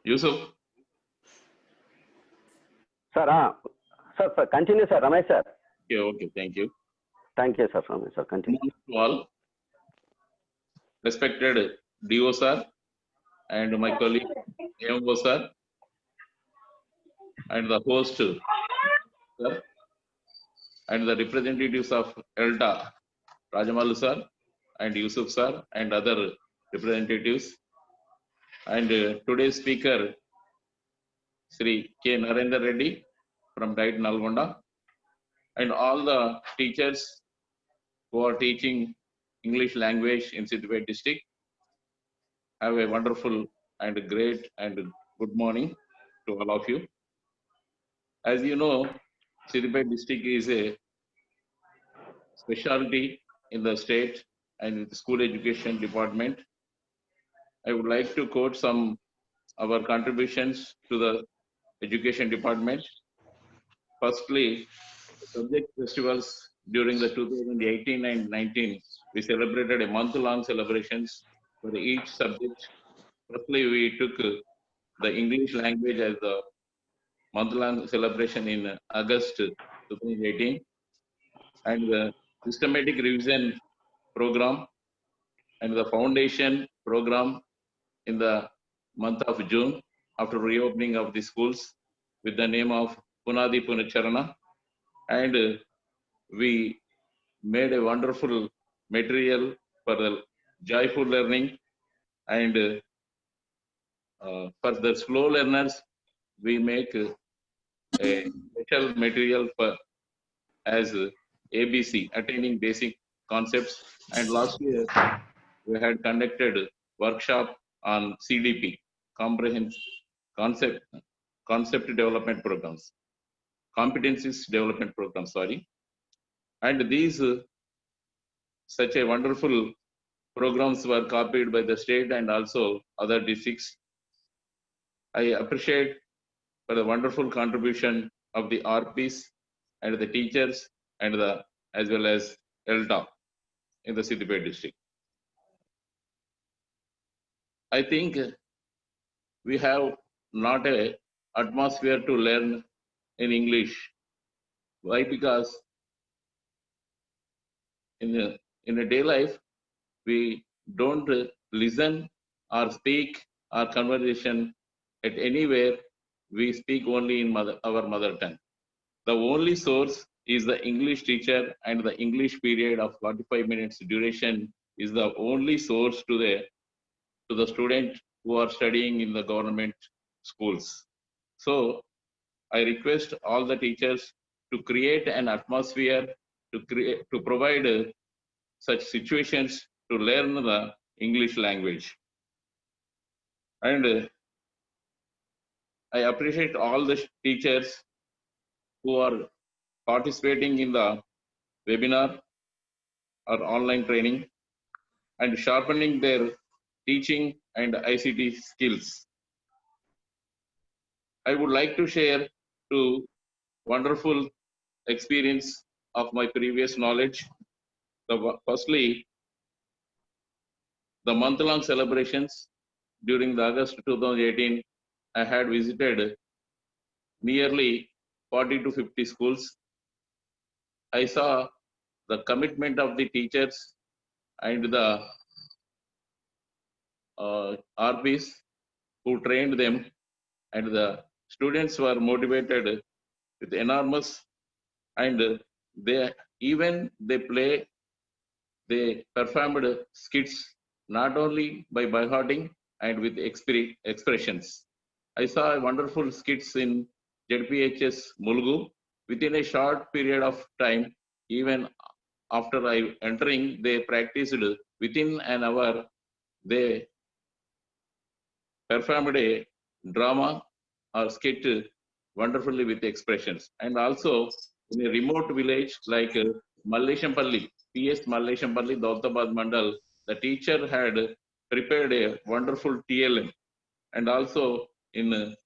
Yusuf. Sir, sir, continue, sir. Ramesh, sir. Okay, thank you. Thank you, sir. Ramesh, sir. Continue. Good morning to all, respected DO sir, and my colleague AMO sir, and the host sir, and the representatives of ELTA, Rajamalu sir, and Yusuf sir, and other representatives, and today's speaker, Sri K. Narendra Reddy from Diet Nalgonda, and all the teachers who are teaching English language in Siddipet district. Have a wonderful and great and good morning to all of you. As you know, Siddipet district is a specialty in the state and in the school education department. I would like to quote some of our contributions to the education department. Firstly, subject festivals during the 2018 and 19, we celebrated a month-long celebrations for each subject. Firstly, we took the English language as the month-long celebration in August 2018, and the systematic revision program and the foundation program in the month of June after reopening of the schools with the name of Punadi Punacharana, and we made a wonderful material for the joyful learning, and for the slow learners we make a special material for as ABC, attaining basic concepts. And last year we had conducted workshop on CDP, comprehensive concept development programs, competencies development programs, sorry. And these such a wonderful programs were copied by the state and also other districts. I appreciate for the wonderful contribution of the RPs and the teachers and the as well as ELTA in the Siddipet district. I think we have not a atmosphere to learn in English. Why? Because in a day life we don't listen or speak our conversation at anywhere. We speak only in our mother tongue. The only source is the English teacher, and the English period of 45 minutes duration is the only source to the student who are studying in the government schools. So I request all the teachers to create an atmosphere to provide such situations to learn the English language. And I appreciate all the teachers who are participating in the webinar or online training and sharpening their teaching and ICT skills. I would like to share two wonderful experience of my previous knowledge. Firstly, the month-long celebrations during the August 2018, I had visited nearly 40 to 50 schools. I saw the commitment of the teachers and the RPs who trained them, and the students were motivated with enormous, and they performed skits not only by hearting and with expressions. I saw wonderful skits in ZPHS Mulgu. Within a short period of time, even after I entering, they practiced within an hour. They performed a drama or skit wonderfully with expressions. And also in a remote village like Malleshampalli, PS Malleshampalli, Daulatabad Mandal, the teacher had prepared a wonderful TLM. And also in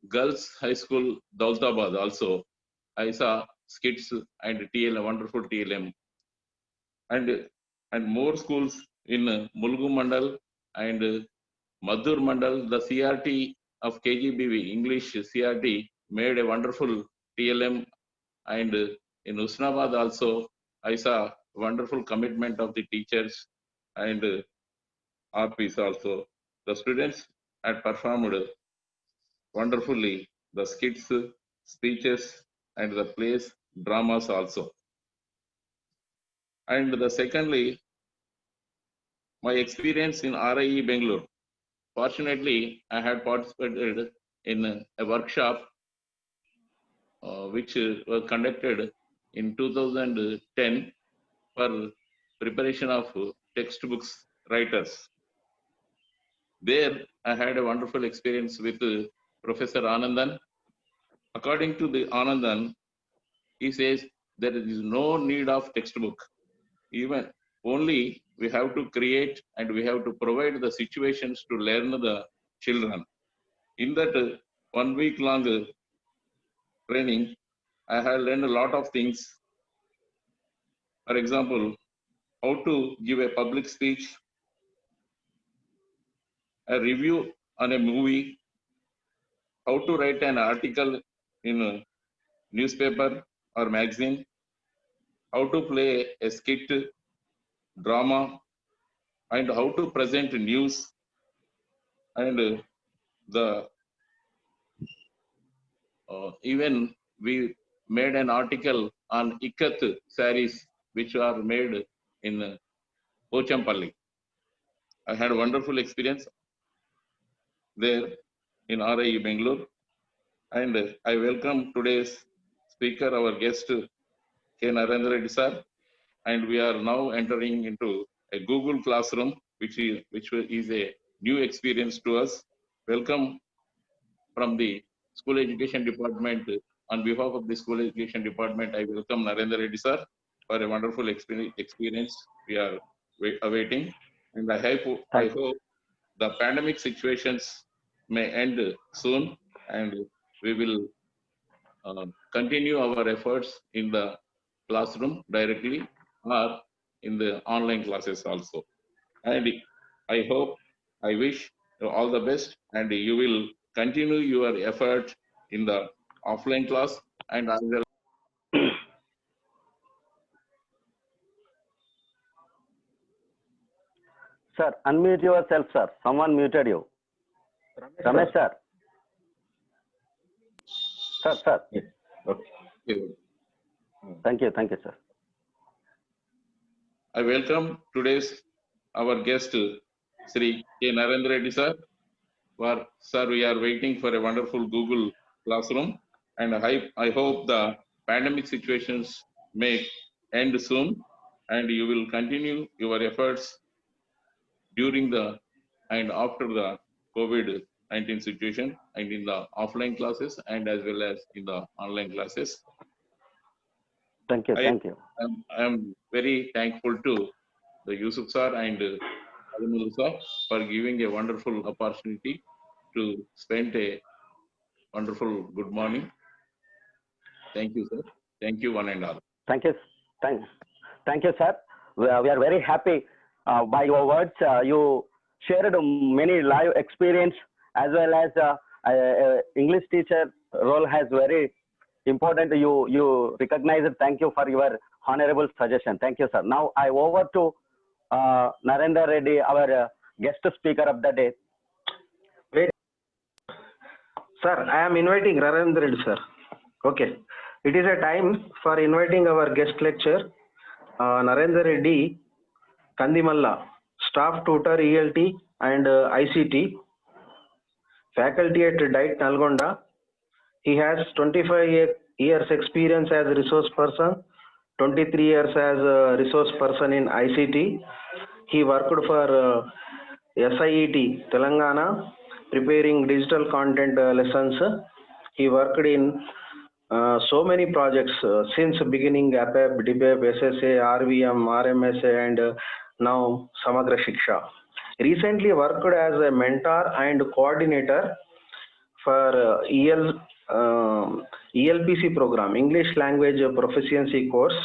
Girls High School, Daulatabad also, I saw skits and TLM, wonderful TLM. And more schools in Mulgu Mandal and Madur Mandal, the CRT of KGBV English CRT made a wonderful TLM, and in Usnabad also I saw wonderful commitment of the teachers and RPs also. The students had performed wonderfully the skits, speeches, and the plays, dramas also. And the secondly, my experience in RIE Bangalore. Fortunately, I had participated in a workshop which was conducted in 2010 for preparation of textbooks writers. There, I had a wonderful experience with Professor Anandan. According to the Anandan, he says there is no need of textbook. Even only we have to create and we have to provide the situations to learn the children. In that 1 week long training, I have learned a lot of things. For example, how to give a public speech, a review on a movie, how to write an article in a newspaper or magazine, how to play a skit, drama, and how to present news, and even we made an article on Ikat sarees which are made in Pochampalli. I had a wonderful experience there in RIE Bangalore, and I welcome today's speaker, our guest K. Narendra Reddy sir, and we are now entering into a Google Classroom, which is a new experience to us. Welcome from the School Education Department. On behalf of the School Education Department, I welcome Narendra Reddy sir for a wonderful experience we are awaiting. And I hope the pandemic situations may end soon, and we will continue our efforts in the classroom directly or in the online classes also. And I hope, I wish you all the best, and you will continue your effort in the offline class, and I will. Sir, unmute yourself, sir. Someone muted you. Ramesh, sir. Sir. Yes. Okay. Thank you, sir. I welcome today's our guest, Sri K. Narendra Reddy sir. Sir, we are waiting for a wonderful Google Classroom, and I hope the pandemic situations may end soon, and you will continue your efforts during the and after the COVID-19 situation, and in the offline classes and as well as in the online classes. Thank you. I am very thankful to the Yusuf sir and Alimul sir for giving a wonderful opportunity to spend a wonderful good morning. Thank you, sir. Thank you, one and all. Thank you, sir. We are very happy by your words. You shared many live experience, as well as English teacher role has very important. You recognize it. Thank you for your honorable suggestion. Thank you, sir. Now I over to Narendra Reddy, our guest speaker of the day. Wait. Sir, I am inviting Narendra Reddy, sir. Okay. It is a time for inviting our guest lecturer, Narendra Reddy Kandimalla, staff tutor ELT and ICT, faculty at DITE Nalgonda. He has 25 years experience as a resource person, 23 years as a resource person in ICT. He worked for SIET Telangana, preparing digital content lessons. He worked in so many projects since beginning APEP, DBEP, SSA, RVM, RMSA, and now Samagra Shiksha. Recently worked as a mentor and coordinator for ELPC program, English Language Proficiency course,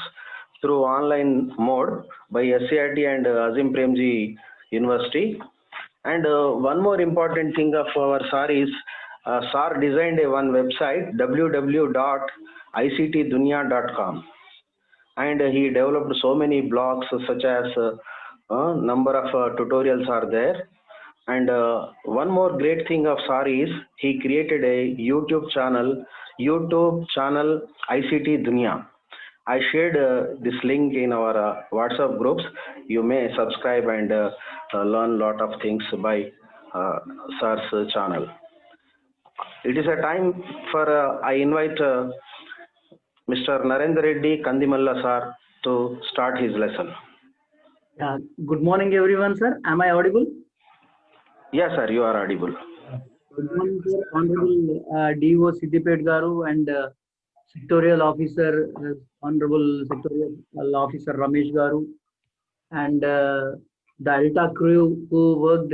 through online mode by SCIT and Azim Premji University. And one more important thing of our sir is Sir designed one website www.ictdunya.com, and he developed so many blogs such as number of tutorials are there. And one more great thing of Sir is he created a YouTube channel ICT Dunya. I shared this link in our WhatsApp groups. You may subscribe and learn lot of things by Sir's channel. It is a time for I invite Mr. Narendra Reddy Kandimalla sir to start his lesson. Good morning, everyone, sir. Am I audible? Yes, sir, you are audible. Good morning, sir. Honorable DO Siddipet Garu and Sectorial Officer, Honorable Sectorial Officer Ramesh Garu, and the Alta crew who worked,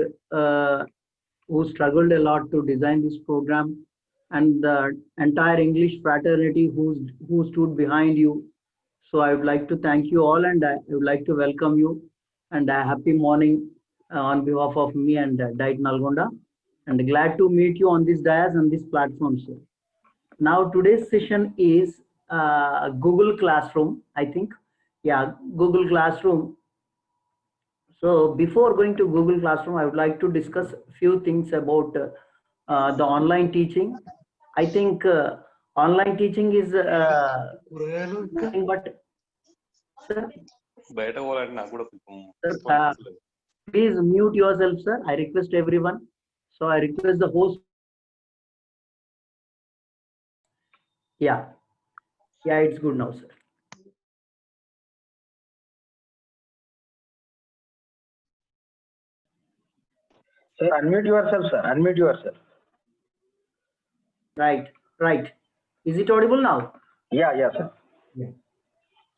who struggled a lot to design this program, and the entire English fraternity who stood behind you. So I would like to thank you all, and I would like to welcome you, and a happy morning on behalf of me and Diet Nalgonda, and glad to meet you on this dais and this platform, sir. Now today's session is Google Classroom, I think. Yeah, Google Classroom. So before going to Google Classroom, I would like to discuss a few things about the online teaching. I think online teaching is nothing but, sir, please mute yourself, sir. I request everyone. So I request the host. Yeah, it's good now, sir. Sir, unmute yourself, sir. Unmute yourself. Right. Is it audible now? Yeah, sir. Yeah.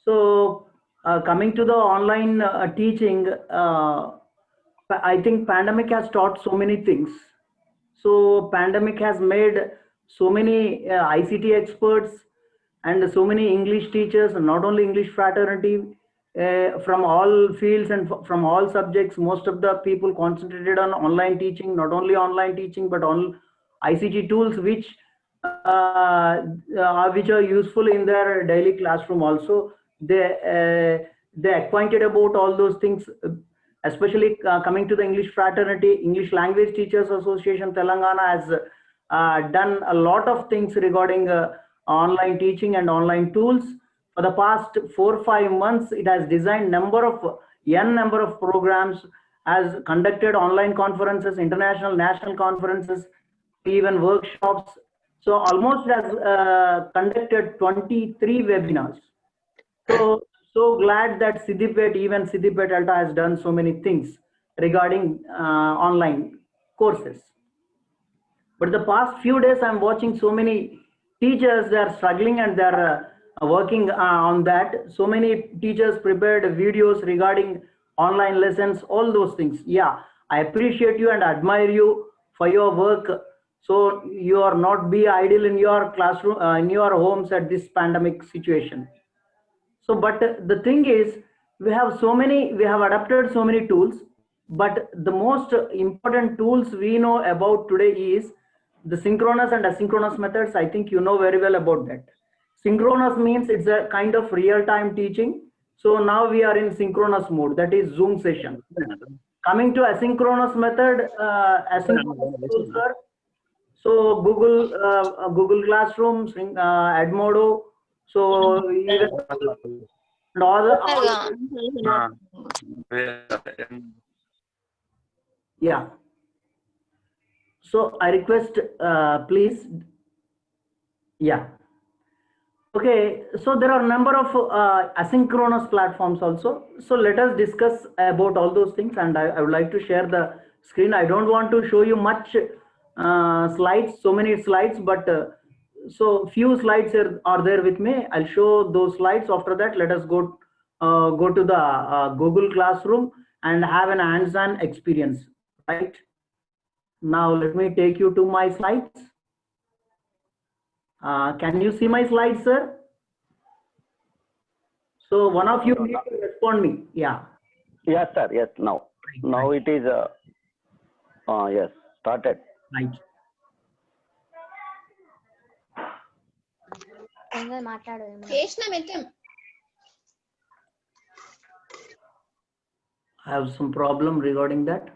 So coming to the online teaching, I think pandemic has taught so many things. So pandemic has made so many ICT experts and so many English teachers, not only English fraternity, from all fields and from all subjects. Most of the people concentrated on online teaching, not only online teaching, but on ICT tools which are useful in their daily classroom also. They acquainted about all those things, especially coming to the English fraternity. English Language Teachers Association Telangana has done a lot of things regarding online teaching and online tools. For the past 4 or 5 months, it has designed number of programs, has conducted online conferences, international, national conferences, even workshops. So almost has conducted 23 webinars. So glad that even Siddipet Alta has done so many things regarding online courses. But the past few days, I'm watching so many teachers, they are struggling and they are working on that. So many teachers prepared videos regarding online lessons, all those things. Yeah, I appreciate you and admire you for your work. So you are not be idle in your classroom, in your homes at this pandemic situation. So, but the thing is, we have adapted so many tools, but the most important tools we know about today is the synchronous and asynchronous methods. I think you know very well about that. Synchronous means it's a kind of real-time teaching. So now we are in synchronous mode, that is Zoom session. Coming to asynchronous method, so Google Classroom, Edmodo, so even and all yeah. So I request, please. Yeah. Okay. So there are a number of asynchronous platforms also. So let us discuss about all those things, and I would like to share the screen. I don't want to show you much slides, so many slides, but so few slides are there with me. I'll show those slides. After that, let us go to the Google Classroom and have an hands-on experience. Right now, let me take you to my slides. Can you see my slides, sir? So one of you need to respond me. Yeah. Yes, sir. Yes. Now it is yes, started. Right. I have some problem regarding that.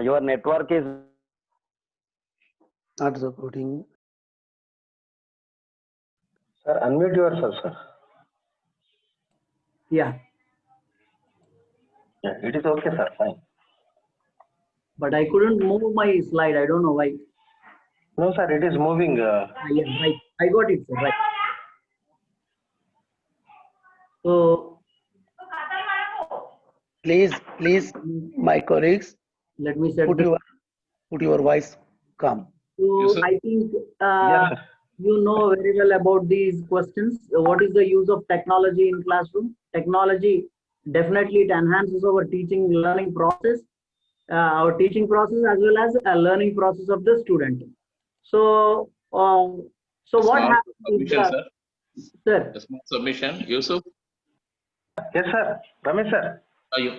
Your network is Not supporting. Sir, unmute yourself, sir. Yeah, Yeah, it is okay, sir. Fine. but I couldn't move my slide. I don't know why. No, sir, it is moving. Yeah, right. I got it, sir. Right. So Please, my colleagues, let me set put this. your voice calm. So Yusuf? I think Yes, sir. you know very well about these questions. What is the use of technology in classroom? Technology definitely it enhances our teaching learning process, our teaching process as well as a learning process of the student. So so what Small happens submission, sir. sir? A small submission. Yusuf, Yes, sir. Ramesh, sir.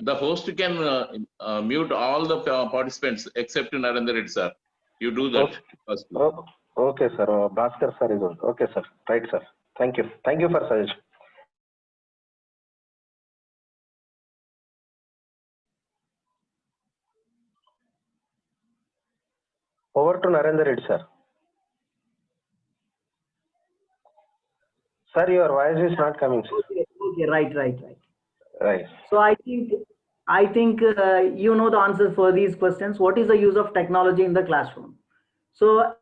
the host can mute all the participants except Narendra Reddy, sir. You do that first. Oh, okay, sir. Bhaskar, sir is on. Okay, sir. Right, sir. Thank you. Thank you for suggestion. Over to Narendra Reddy, sir. Sir, your voice is not coming, sir. Okay, right. Right. So I think you know the answers for these questions. What is the use of technology in the classroom? So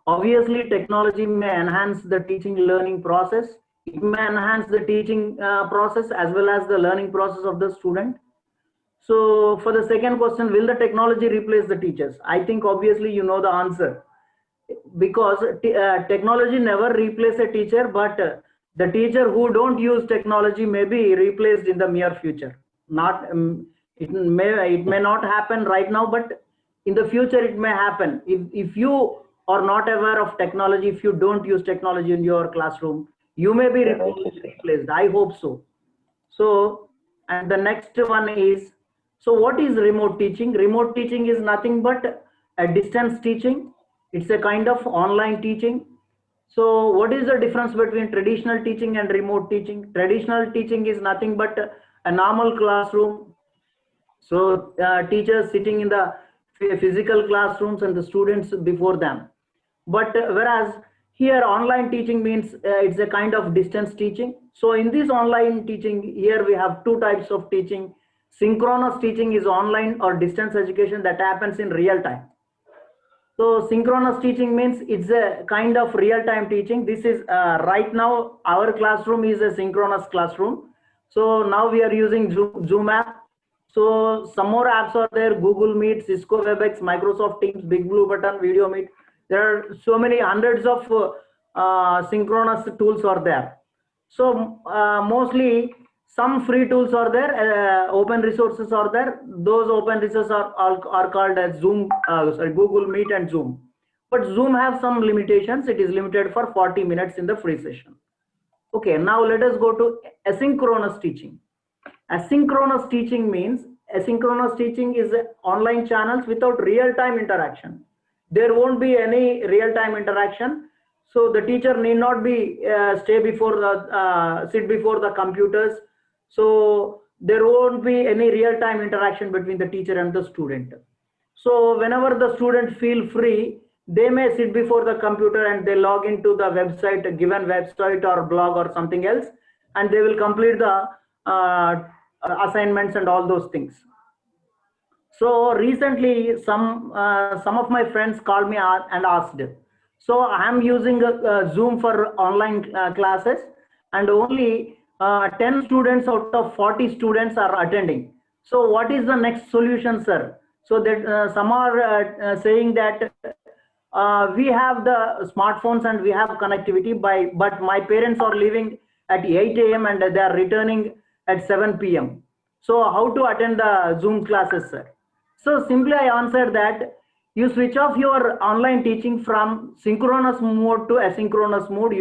obviously technology may enhance the teaching learning process. It may enhance the teaching process as well as the learning process of the student. So for the second question, will the technology replace the teachers? I think obviously you know the answer, because technology never replace a teacher, but the teacher who don't use technology may be replaced in the near future. Not it may not happen right now, but in the future it may happen. If you are not aware of technology, if you don't use technology in your classroom, you may be replaced. I hope so. So, and the next one is, so what is remote teaching? Remote teaching is nothing but a distance teaching. It's a kind of online teaching. So what is the difference between traditional teaching and remote teaching? Traditional teaching is nothing but a normal classroom. So teachers sitting in the physical classrooms and the students before them. But whereas here online teaching means it's a kind of distance teaching. So in this online teaching, here we have two types of teaching. Synchronous teaching is online or distance education that happens in real time. So synchronous teaching means it's a kind of real-time teaching. This is right now our classroom is a synchronous classroom. So now we are using Zoom app. So some more apps are there: Google Meet, Cisco WebEx, Microsoft Teams, Big Blue Button, Video Meet. There are so many hundreds of synchronous tools are there. So mostly some free tools are there, open resources are there. Those open resources are called as Zoom, Google Meet and Zoom. But Zoom have some limitations. It is limited for 40 minutes in the free session. Okay, now let us go to asynchronous teaching. Asynchronous teaching means, asynchronous teaching is online channels without real-time interaction. There won't be any real-time interaction. So the teacher need not be sit before the computers. So there won't be any real-time interaction between the teacher and the student. So whenever the student feel free, they may sit before the computer and they log into the website, a given website or blog or something else, and they will complete the assignments and all those things. So recently, some of my friends called me and asked. So I am using Zoom for online classes, and only 10 students out of 40 students are attending. So what is the next solution, sir? So that some are saying that we have the smartphones and we have connectivity, but my parents are leaving at 8 a.m. and they are returning at 7 p.m. So how to attend the Zoom classes, sir? So simply I answered that you switch off your online teaching from synchronous mode to asynchronous mode.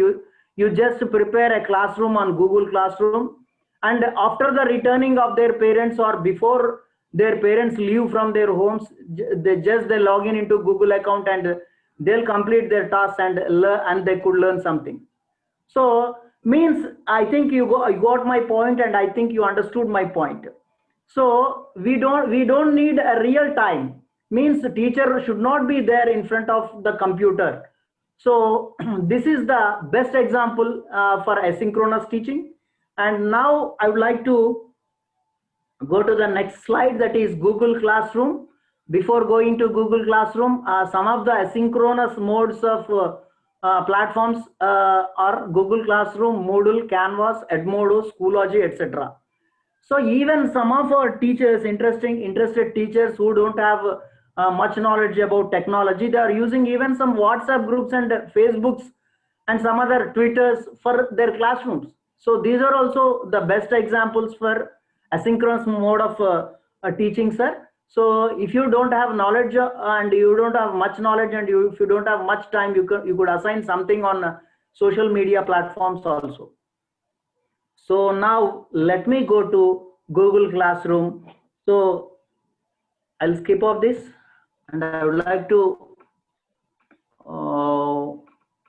You just prepare a classroom on Google Classroom, and after the returning of their parents or before their parents leave from their homes, they log in into Google account and they'll complete their tasks and learn, and they could learn something. So means I think you got my point, and I think you understood my point. So we don't need a real time. Means the teacher should not be there in front of the computer. So this is the best example for asynchronous teaching. And now I would like to go to the next slide, that is Google Classroom. Before going to Google Classroom, some of the asynchronous modes of platforms are Google Classroom, Moodle, Canvas, Edmodo, Schoology, etc. So even some of our teachers, interested teachers who don't have much knowledge about technology, they are using even some WhatsApp groups and Facebooks and some other Twitters for their classrooms. So these are also the best examples for asynchronous mode of teaching, sir. So if you don't have knowledge and you don't have much knowledge, and if you don't have much time, you could assign something on social media platforms also. So now let me go to Google Classroom. So I'll skip off this, and I would like to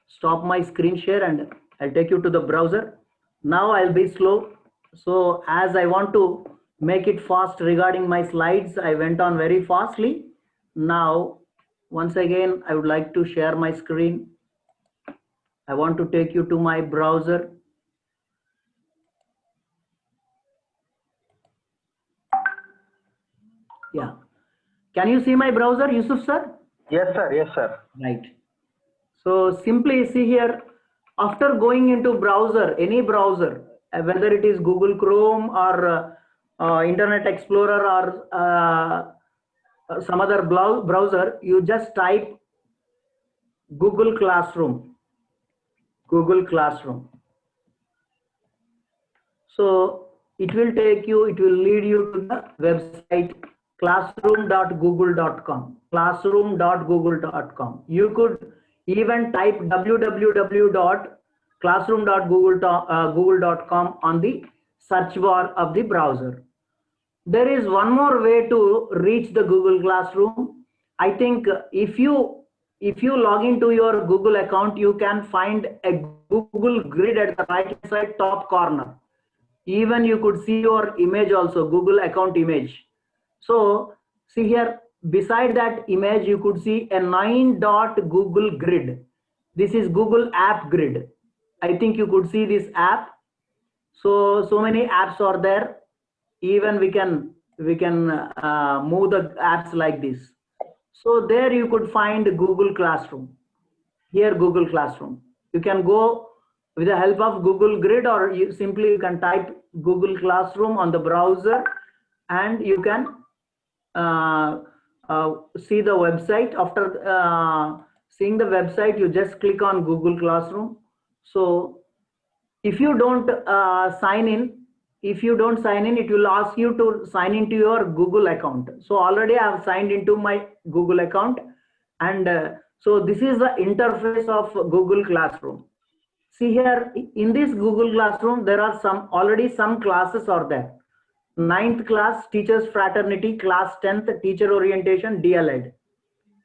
stop my screen share, and I'll take you to the browser. Now I'll be slow. So as I want to make it fast regarding my slides, I went on very fastly. Now, once again, I would like to share my screen. I want to take you to my browser. Yeah. Can you see my browser, Yusuf sir? Yes, sir. Yes, sir. Right. So simply see here, after going into browser, any browser, whether it is Google Chrome or Internet Explorer or some other browser, you just type Google Classroom. Google Classroom. So it will take you, it will lead you to the website classroom.google.com. Classroom.google.com. You could even type www.classroom.google.com on the search bar of the browser. There is one more way to reach the Google Classroom. I think if you log into your Google account, you can find a Google grid at the right side top corner. Even you could see your image also, Google account image. So see here, beside that image, you could see a 9-dot Google grid. This is Google App Grid. I think you could see this app. So many apps are there. Even we can move the apps like this. So there you could find Google Classroom. Here Google Classroom. You can go with the help of Google Grid, or you can type Google Classroom on the browser, and you can see the website. After seeing the website, you just click on Google Classroom. So if you don't sign in, it will ask you to sign into your Google account. So already I have signed into my Google account, and so this is the interface of Google Classroom. See here, in this Google Classroom, there are already some classes are there. 9th class, Teachers Fraternity, class 10th, Teacher Orientation, DLED.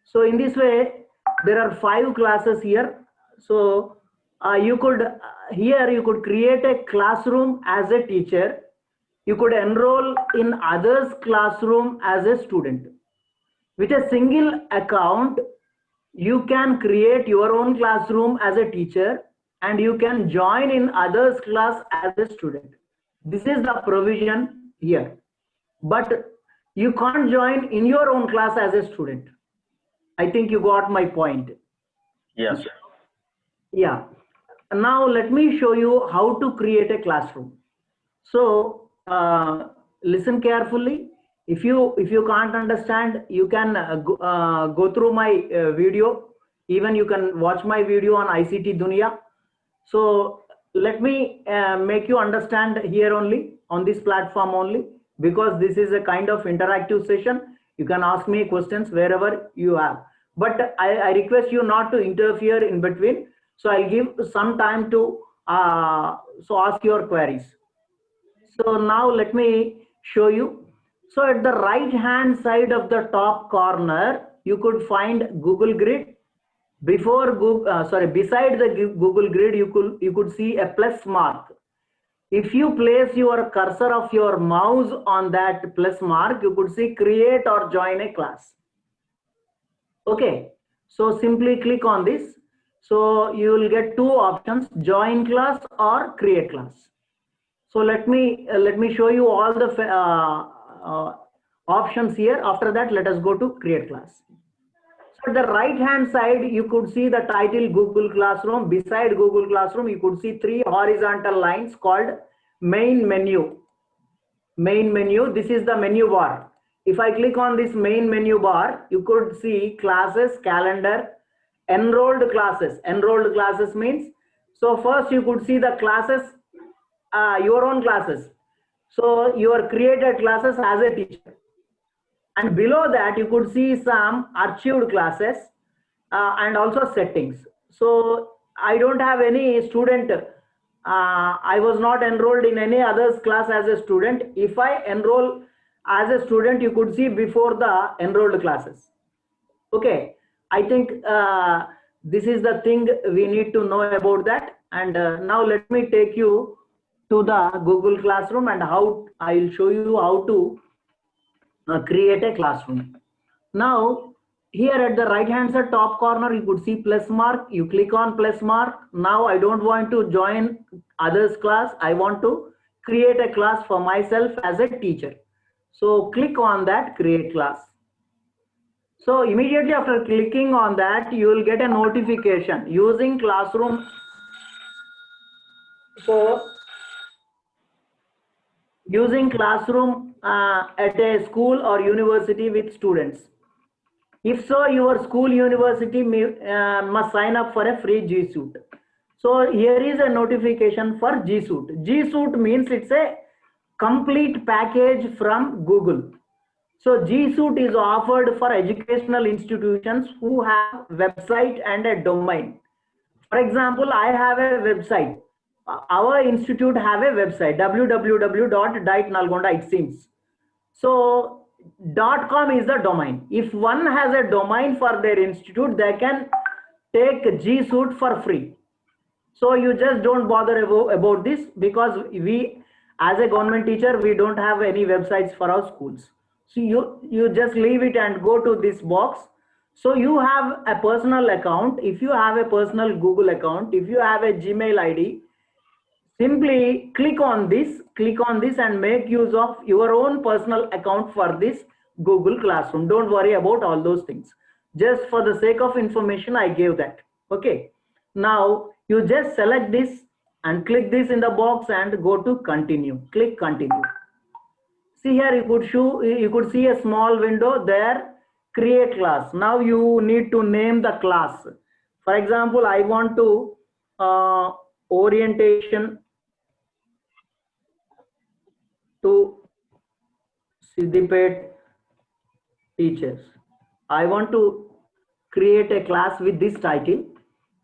So in this way, there are 5 classes here. So you could create a classroom as a teacher. You could enroll in others' classroom as a student. With a single account, you can create your own classroom as a teacher, and you can join in others' class as a student. This is the provision here. But you can't join in your own class as a student. I think you got my point. Yes. Yeah. Now let me show you how to create a classroom. So listen carefully. If you can't understand, you can go through my video. Even you can watch my video on ICT Dunia. So let me make you understand here only, on this platform only, because this is a kind of interactive session. You can ask me questions wherever you have. But I request you not to interfere in between. So I'll give some time to ask your queries. So now let me show you. So at the right hand side of the top corner, you could find Google Grid. before Google, beside the Google Grid, you could see a plus mark. If you place your cursor of your mouse on that plus mark, you could see create or join a class. Okay, so simply click on this. So you will get two options: join class or create class. So let me show you all the options here. After that, let us go to create class. So at the right hand side, you could see the title Google Classroom. Beside Google Classroom, you could see three horizontal lines called main menu. Main menu, this is the menu bar. If I click on this main menu bar, you could see classes, calendar, enrolled classes. Enrolled classes means, so first you could see the classes, your own classes. So your created classes as a teacher. And below that, you could see some archived classes and also settings. So I don't have any student. I was not enrolled in any other class as a student. If I enroll as a student, you could see before the enrolled classes. Okay, I think this is the thing we need to know about that. And now let me take you to the Google Classroom and how I'll show you how to create a classroom. Now here at the right hand side top corner, you could see plus mark. You click on plus mark. Now I don't want to join others class. I want to create a class for myself as a teacher. So click on that create class. So immediately after clicking on that, you will get a notification using classroom. So using classroom at a school or university with students. If so, your school university must sign up for a free G Suite. So here is a notification for G Suite. G Suite means it's a complete package from Google. So G Suite is offered for educational institutions who have website and a domain. For example, I have a website. Our institute have a website, www.dietnalgonda, it seems. So .com is the domain. If one has a domain for their institute, they can take G Suite for free. So you just don't bother about this, because we, as a government teacher, we don't have any websites for our schools. So you just leave it and go to this box. So you have a personal account. If you have a personal Google account, if you have a Gmail ID, simply click on this and make use of your own personal account for this Google Classroom. Don't worry about all those things. Just for the sake of information, I gave that. Okay. Now you just select this and click this in the box and go to continue. Click continue. See here, you could see a small window there, create class. Now you need to name the class. For example, I want to orientation to Siddipet teachers. I want to create a class with this title.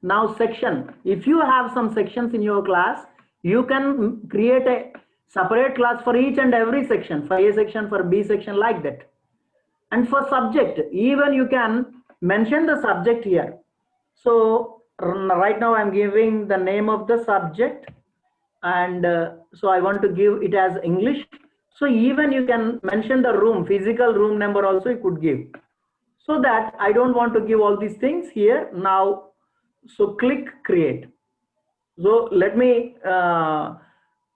Now section, if you have some sections in your class, you can create a separate class for each and every section, for A section, for B section, like that. And for subject, even you can mention the subject here. So right now I'm giving the name of the subject, and so I want to give it as English. So even you can mention the room, physical room number also you could give. So that I don't want to give all these things here now. So click create. So let me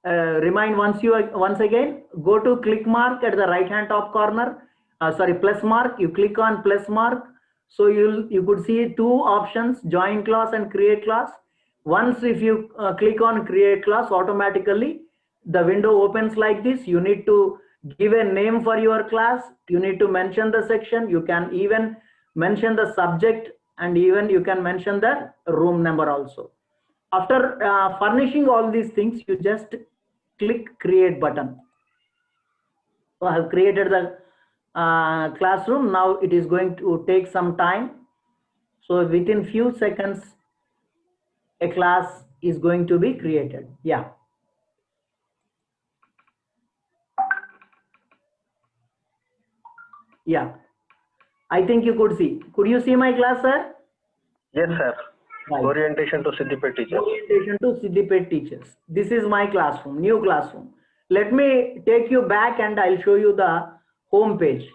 remind once again, go to click mark at the right hand top corner, plus mark, you click on plus mark. So you could see two options, join class and create class. Once if you click on create class, automatically the window opens like this. You need to give a name for your class. You need to mention the section. You can even mention the subject, and even you can mention the room number also. After furnishing all these things, you just click create button. So I have created the classroom. Now it is going to take some time. So within few seconds, a class is going to be created. Yeah. Yeah. I think you could see. Could you see my class, sir? Yes, sir. Right. Orientation to Siddipet teachers. Orientation to Siddipet teachers. This is my classroom, new classroom. Let me take you back and I'll show you the home page.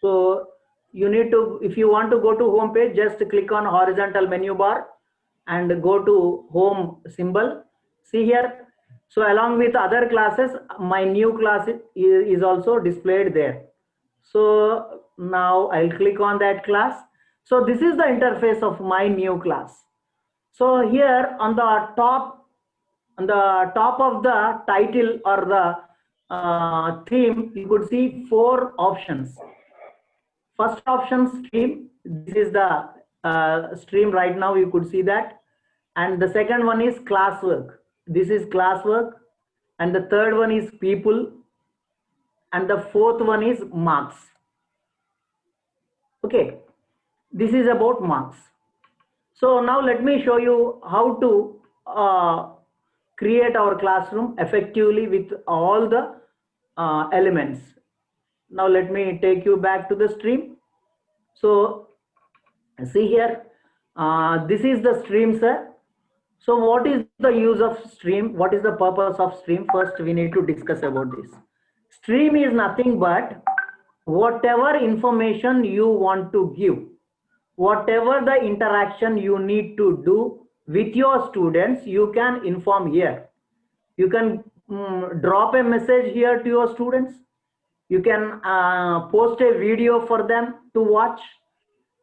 So you need to, if you want to go to home page, just click on horizontal menu bar and go to home symbol. See here. So along with other classes, my new class is also displayed there. So now I'll click on that class. So this is the interface of my new class. So here on the top of the title or the theme, you could see 4 options. First option, stream. This is the stream right now. You could see that. And the second one is classwork. This is classwork. And the third one is people. And the fourth one is marks. Okay. This is about marks. So now let me show you how to create our classroom effectively with all the elements. Now let me take you back to the stream. So see here, this is the stream, sir. So what is the use of stream? What is the purpose of stream? First, we need to discuss about this. Stream is nothing but whatever information you want to give, whatever the interaction you need to do with your students, you can inform here. You can drop a message here to your students. You can post a video for them to watch.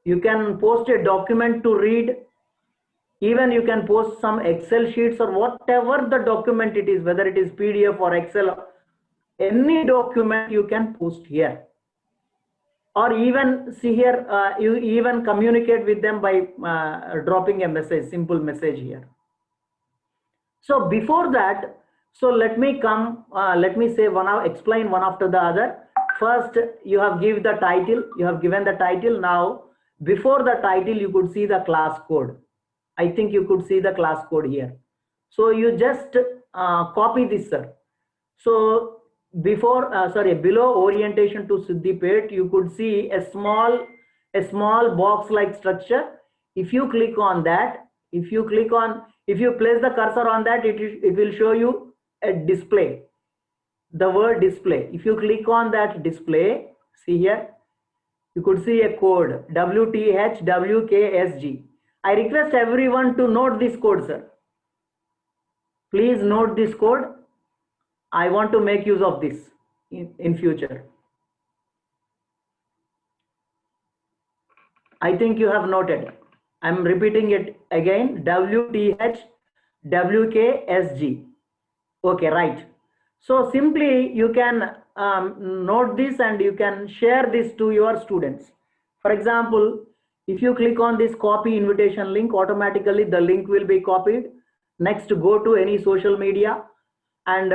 You can post a document to read. Even you can post some Excel sheets or whatever the document it is, whether it is PDF or Excel, any document you can post here. Or even see here, you even communicate with them by dropping a message, simple message here. So before that, so let me say explain one after the other. First, you have given the title. You have given the title. Now, before the title, you could see the class code. I think you could see the class code here. So you just copy this, sir. So below orientation to Siddipet, you could see a small box like structure. If you click on that, if you place the cursor on that, it will show you a display, the word display. If you click on that display, see here, you could see a code WTHWKSG. I request everyone to note this code, sir. Please note this code. I want to make use of this in future. I think you have noted. I'm repeating it again, WTHWKSG. Okay, right. So simply you can note this and you can share this to your students. For example, if you click on this copy invitation link, automatically the link will be copied. Next, go to any social media and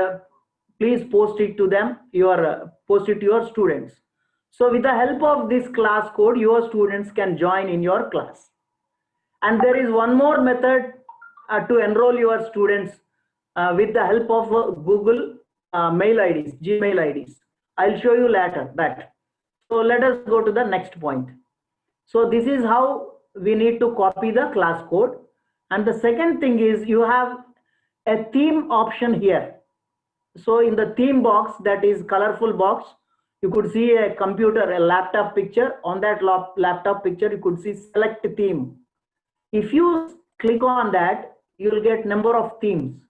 please post it to them, post it to your students. So with the help of this class code, your students can join in your class. And there is one more method to enroll your students with the help of Google mail IDs, Gmail IDs. I'll show you later that. So let us go to the next point. So this is how we need to copy the class code. And the second thing is you have a theme option here. So in the theme box, that is colorful box, you could see a computer, a laptop picture. On that laptop picture, you could see select theme. If you click on that, you will get number of themes.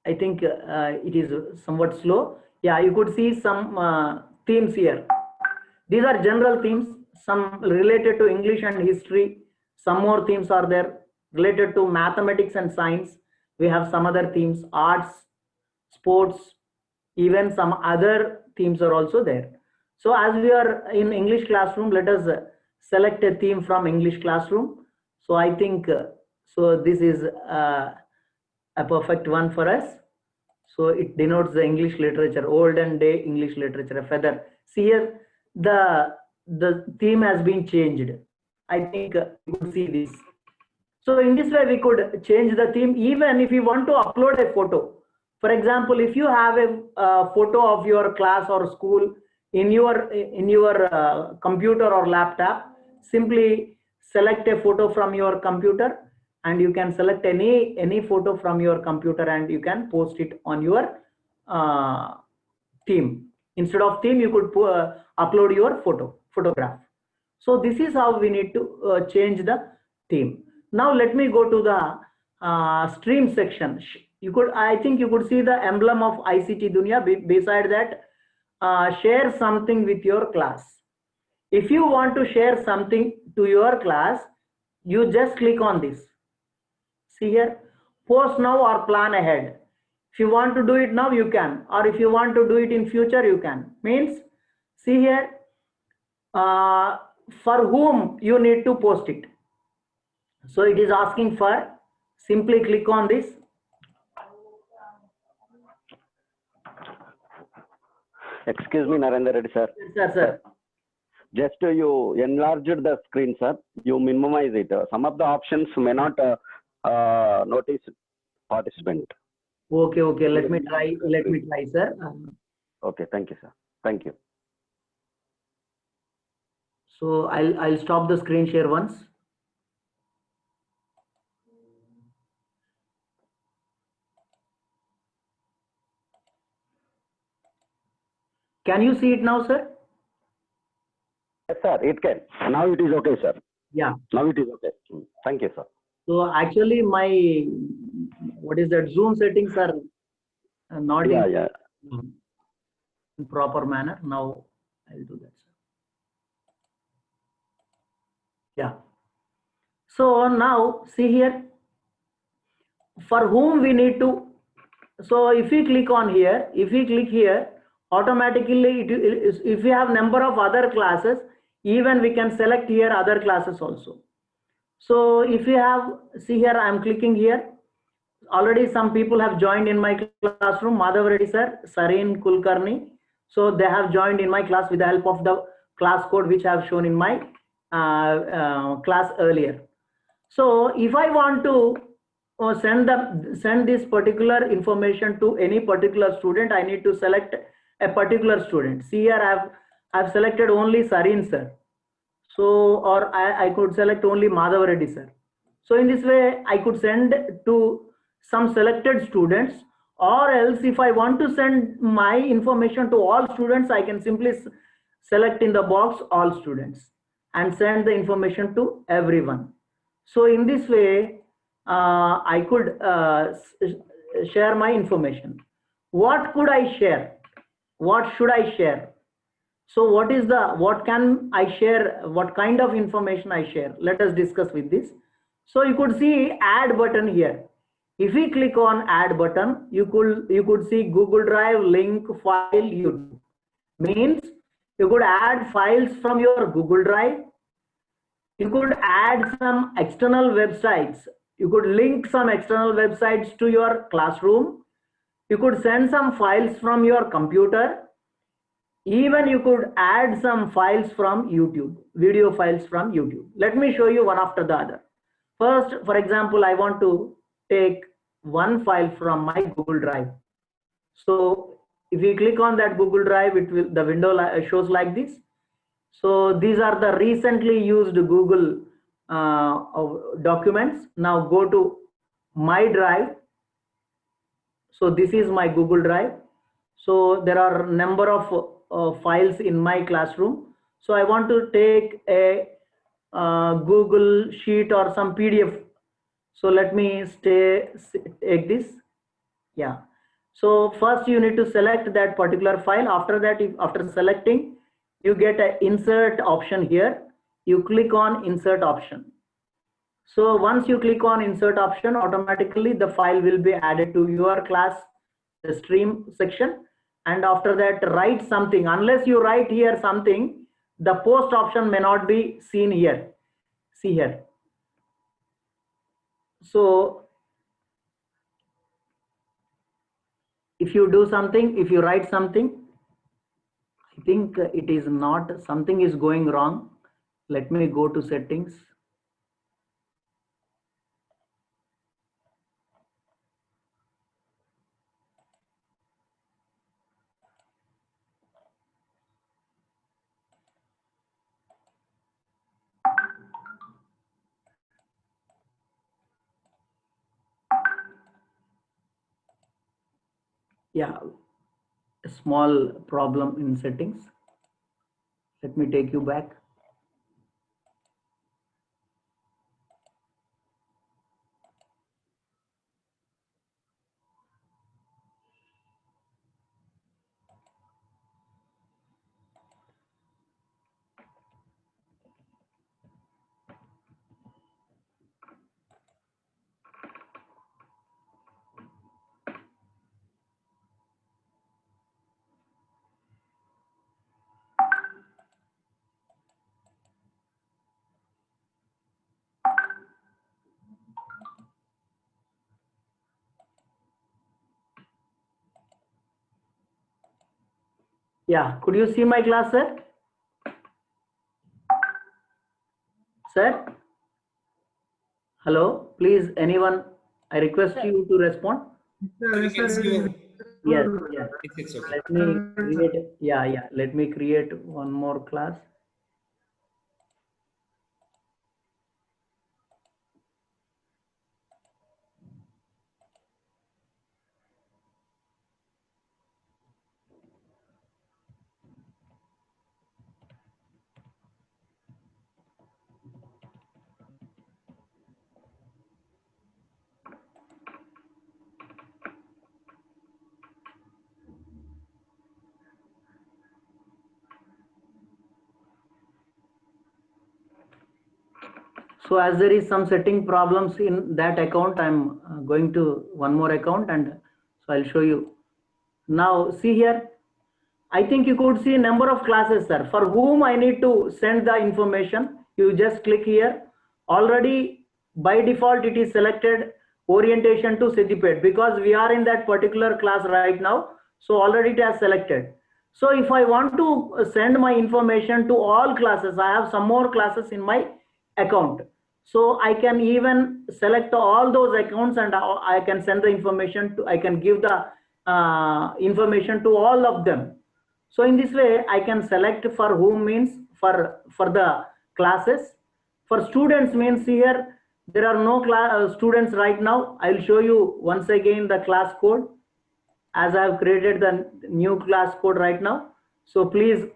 I think it is somewhat slow. Yeah, you could see some themes here. These are general themes, some related to English and history. Some more themes are there related to mathematics and science. We have some other themes, arts, sports, even some other themes are also there. So as we are in English classroom, let us select a theme from English classroom. So I think, so this is a perfect one for us. So it denotes the English literature, olden day English literature, a feather. See here, the theme has been changed. I think you could see this. So in this way, we could change the theme even if you want to upload a photo. For example, if you have a photo of your class or school in your computer or laptop, simply select a photo from your computer, and you can select any photo from your computer and you can post it on your theme. Instead of theme, you could upload your photograph. So this is how we need to change the theme. Now let me go to the stream section. I think you could see the emblem of ICT Dunya. Beside that, share something with your class. If you want to share something to your class, you just click on this. See here, post now or plan ahead. If you want to do it now, you can, or if you want to do it in future, you can. Means, see here, for whom you need to post it. So it is asking for, simply click on this. Excuse me, Narendra Reddy, sir. Yes, sir. Just you enlarged the screen, sir. You minimize it. Some of the options may not notice participant. Okay, okay. Let me try, sir. Okay, thank you, sir. Thank you. So I'll stop the screen share once. Can you see it now, sir? Yes, sir, it can. Now it is okay, sir. Yeah. Now it is okay. Thank you, sir. So actually my, what is that, Zoom settings are not Yeah. in proper manner. Now I'll do that, sir. Yeah. So now see here, for whom we need to, so if we click on here, automatically if we have number of other classes, even we can select here other classes also. So if you have, see here, I am clicking here. Already some people have joined in my classroom. Madhav Reddy sir, Sareen Kulkarni. So they have joined in my class with the help of the class code which I have shown in my class earlier. So if I want to send this particular information to any particular student, I need to select a particular student. See here, I've selected only Sareen sir. So, or I could select only Madhav Reddy sir. So in this way, I could send to some selected students, or else if I want to send my information to all students, I can simply select in the box all students and send the information to everyone. So in this way, I could share my information. What could I share? What should I share? So what can I share? What kind of information I share? Let us discuss with this. So you could see add button here. If we click on add button, you could see Google Drive, link, file, YouTube. Means you could add files from your Google Drive. You could add some external websites. You could link some external websites to your classroom. You could send some files from your computer. Even you could add some files from YouTube, video files from YouTube. Let me show you one after the other. First, for example, I want to take one file from my Google Drive. So if you click on that Google Drive, the window shows like this. So these are the recently used Google documents. Now go to my drive. So this is my Google Drive. So there are number of files in my classroom. So I want to take a Google Sheet or some PDF. So let me take this. Yeah. So first you need to select that particular file. After that, after selecting, you get an insert option here. You click on insert option. So once you click on insert option, automatically the file will be added to your class stream section. And after that, write something. Unless you write here something, the post option may not be seen here. See here. So if you do something, if you write something, I think it is not, something is going wrong. Let me go to settings. Yeah, a small problem in settings. Let me take you back. Yeah, could you see my class, sir? Sir? Hello, please, anyone, I request you to respond. We can see you. Yes, yes. It's okay. Let me create, yeah, let me create one more class. So as there is some setting problems in that account, I'm going to one more account, and so I'll show you. Now see here, I think you could see number of classes, sir, for whom I need to send the information. You just click here. Already by default it is selected orientation to Siddipet because we are in that particular class right now. So already it has selected. So if I want to send my information to all classes, I have some more classes in my account. So I can even select all those accounts and I can send the information to, I can give the information to all of them. So in this way, I can select for whom means for the classes. For students means here, there are no students right now. I will show you once again the class code as I have created the new class code right now. So please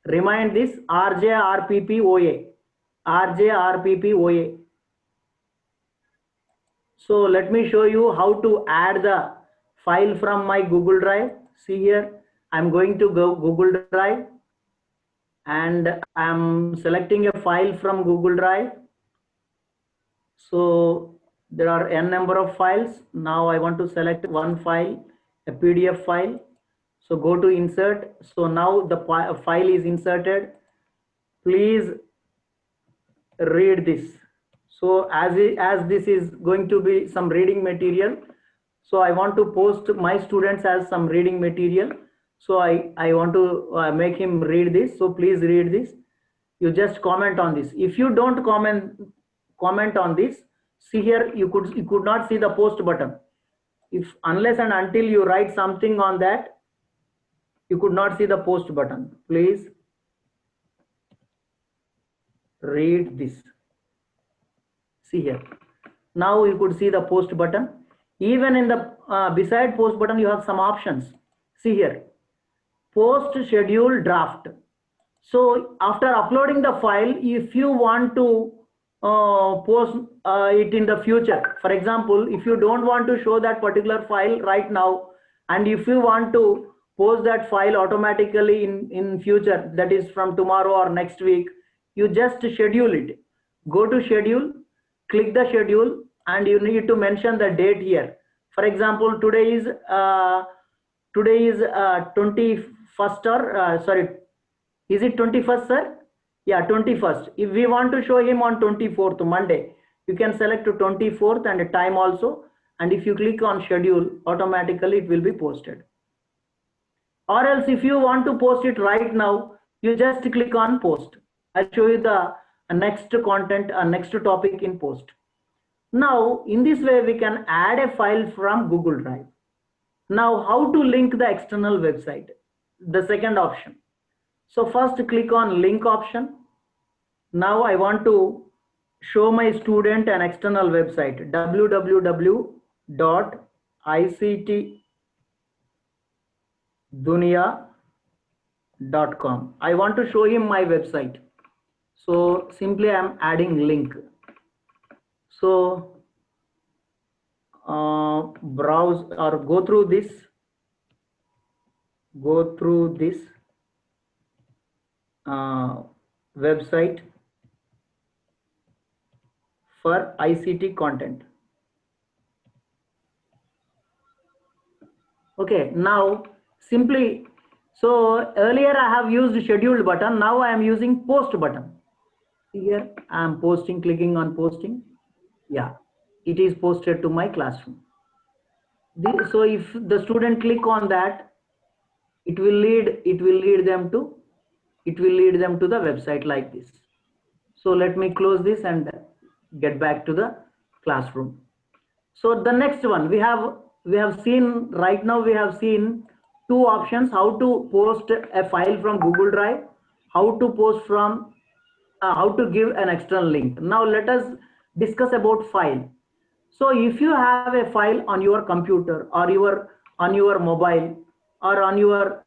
remind this RJRPPOA. RJRPPOA. So let me show you how to add the file from my Google Drive. See here, I'm going to go Google Drive and I'm selecting a file from Google Drive. So there are n number of files. Now I want to select one file, a PDF file. So go to insert. So now the file is inserted. Please read this. So as this is going to be some reading material, so I want to post my students as some reading material. So I want to make him read this. So please read this. You just comment on this. If you don't comment on this, see here, you could not see the post button. If unless and until you write something on that, you could not see the post button. Please read this. See here. Now you could see the post button. Even in the beside post button, you have some options. See here, post schedule draft. So after uploading the file, if you want to post it in the future, for example, if you don't want to show that particular file right now, and if you want to post that file automatically in future, that is from tomorrow or next week, you just schedule it. Go to schedule, click the schedule, and you need to mention the date here. For example, today is 21st or sorry, is it 21st, sir? Yeah, 21st. If we want to show him on 24th, Monday, you can select to 24th and a time also. And if you click on schedule, automatically it will be posted. Or else if you want to post it right now, you just click on post. I'll show you the next content, next topic in post. Now, in this way, we can add a file from Google Drive. Now, how to link the external website? The second option. So first click on link option. Now I want to show my student an external website, www.ict dunia.com. I want to show him my website. So simply I am adding link. So browse or go through this website for ICT content. Okay, now simply, so earlier I have used scheduled button, now I am using post button. Here I am posting, clicking on posting. Yeah, it is posted to my classroom. So if the student click on that, it will lead them to the website like this. So let me close this and get back to the classroom. So the next one we have seen right now, we have seen two options: how to post a file from Google Drive, how to post from how to give an external link. Now let us discuss about file. So if you have a file on your computer or on your mobile or on your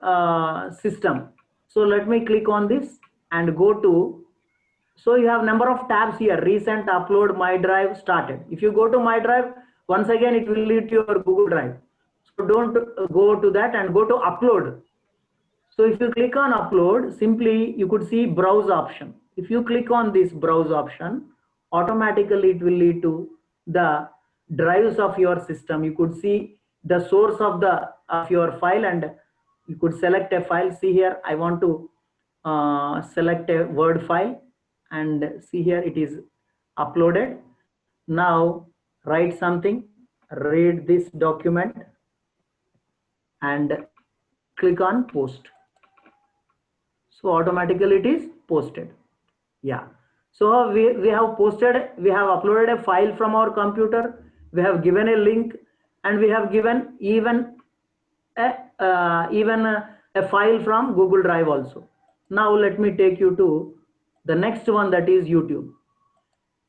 system, so let me click on this and go to, so you have number of tabs here: recent, upload, my drive, started. If you go to my drive, once again it will lead to your Google Drive. So don't go to that and go to upload. So if you click on upload, simply you could see browse option. If you click on this browse option, automatically it will lead to the drives of your system. You could see the source of your file and you could select a file. See here, I want to select a Word file and see here it is uploaded. Now write something, read this document and click on post. So automatically it is posted. Yeah. So we have posted, we have uploaded a file from our computer, we have given a link, and we have given even a file from Google Drive also. Now let me take you to the next one, that is YouTube.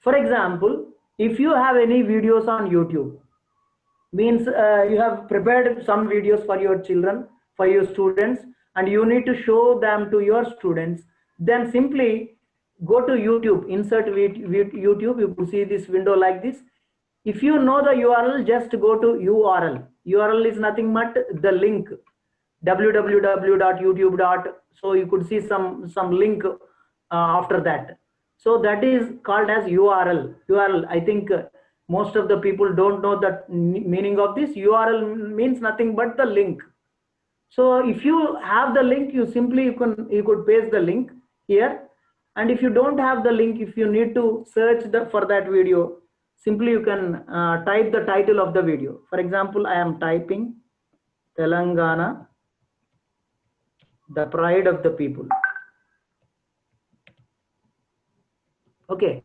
For example, if you have any videos on YouTube, means you have prepared some videos for your children, for your students, and you need to show them to your students, then simply go to YouTube, insert YouTube, you could see this window like this. If you know the URL, just go to URL. URL is nothing but the link, www.youtube. So you could see some link after that. So that is called as URL. I think most of the people don't know the meaning of this. URL means nothing but the link. So if you have the link, you could paste the link here. And if you don't have the link, if you need to search for that video, simply you can type the title of the video. For example, I am typing Telangana, the pride of the people. Okay,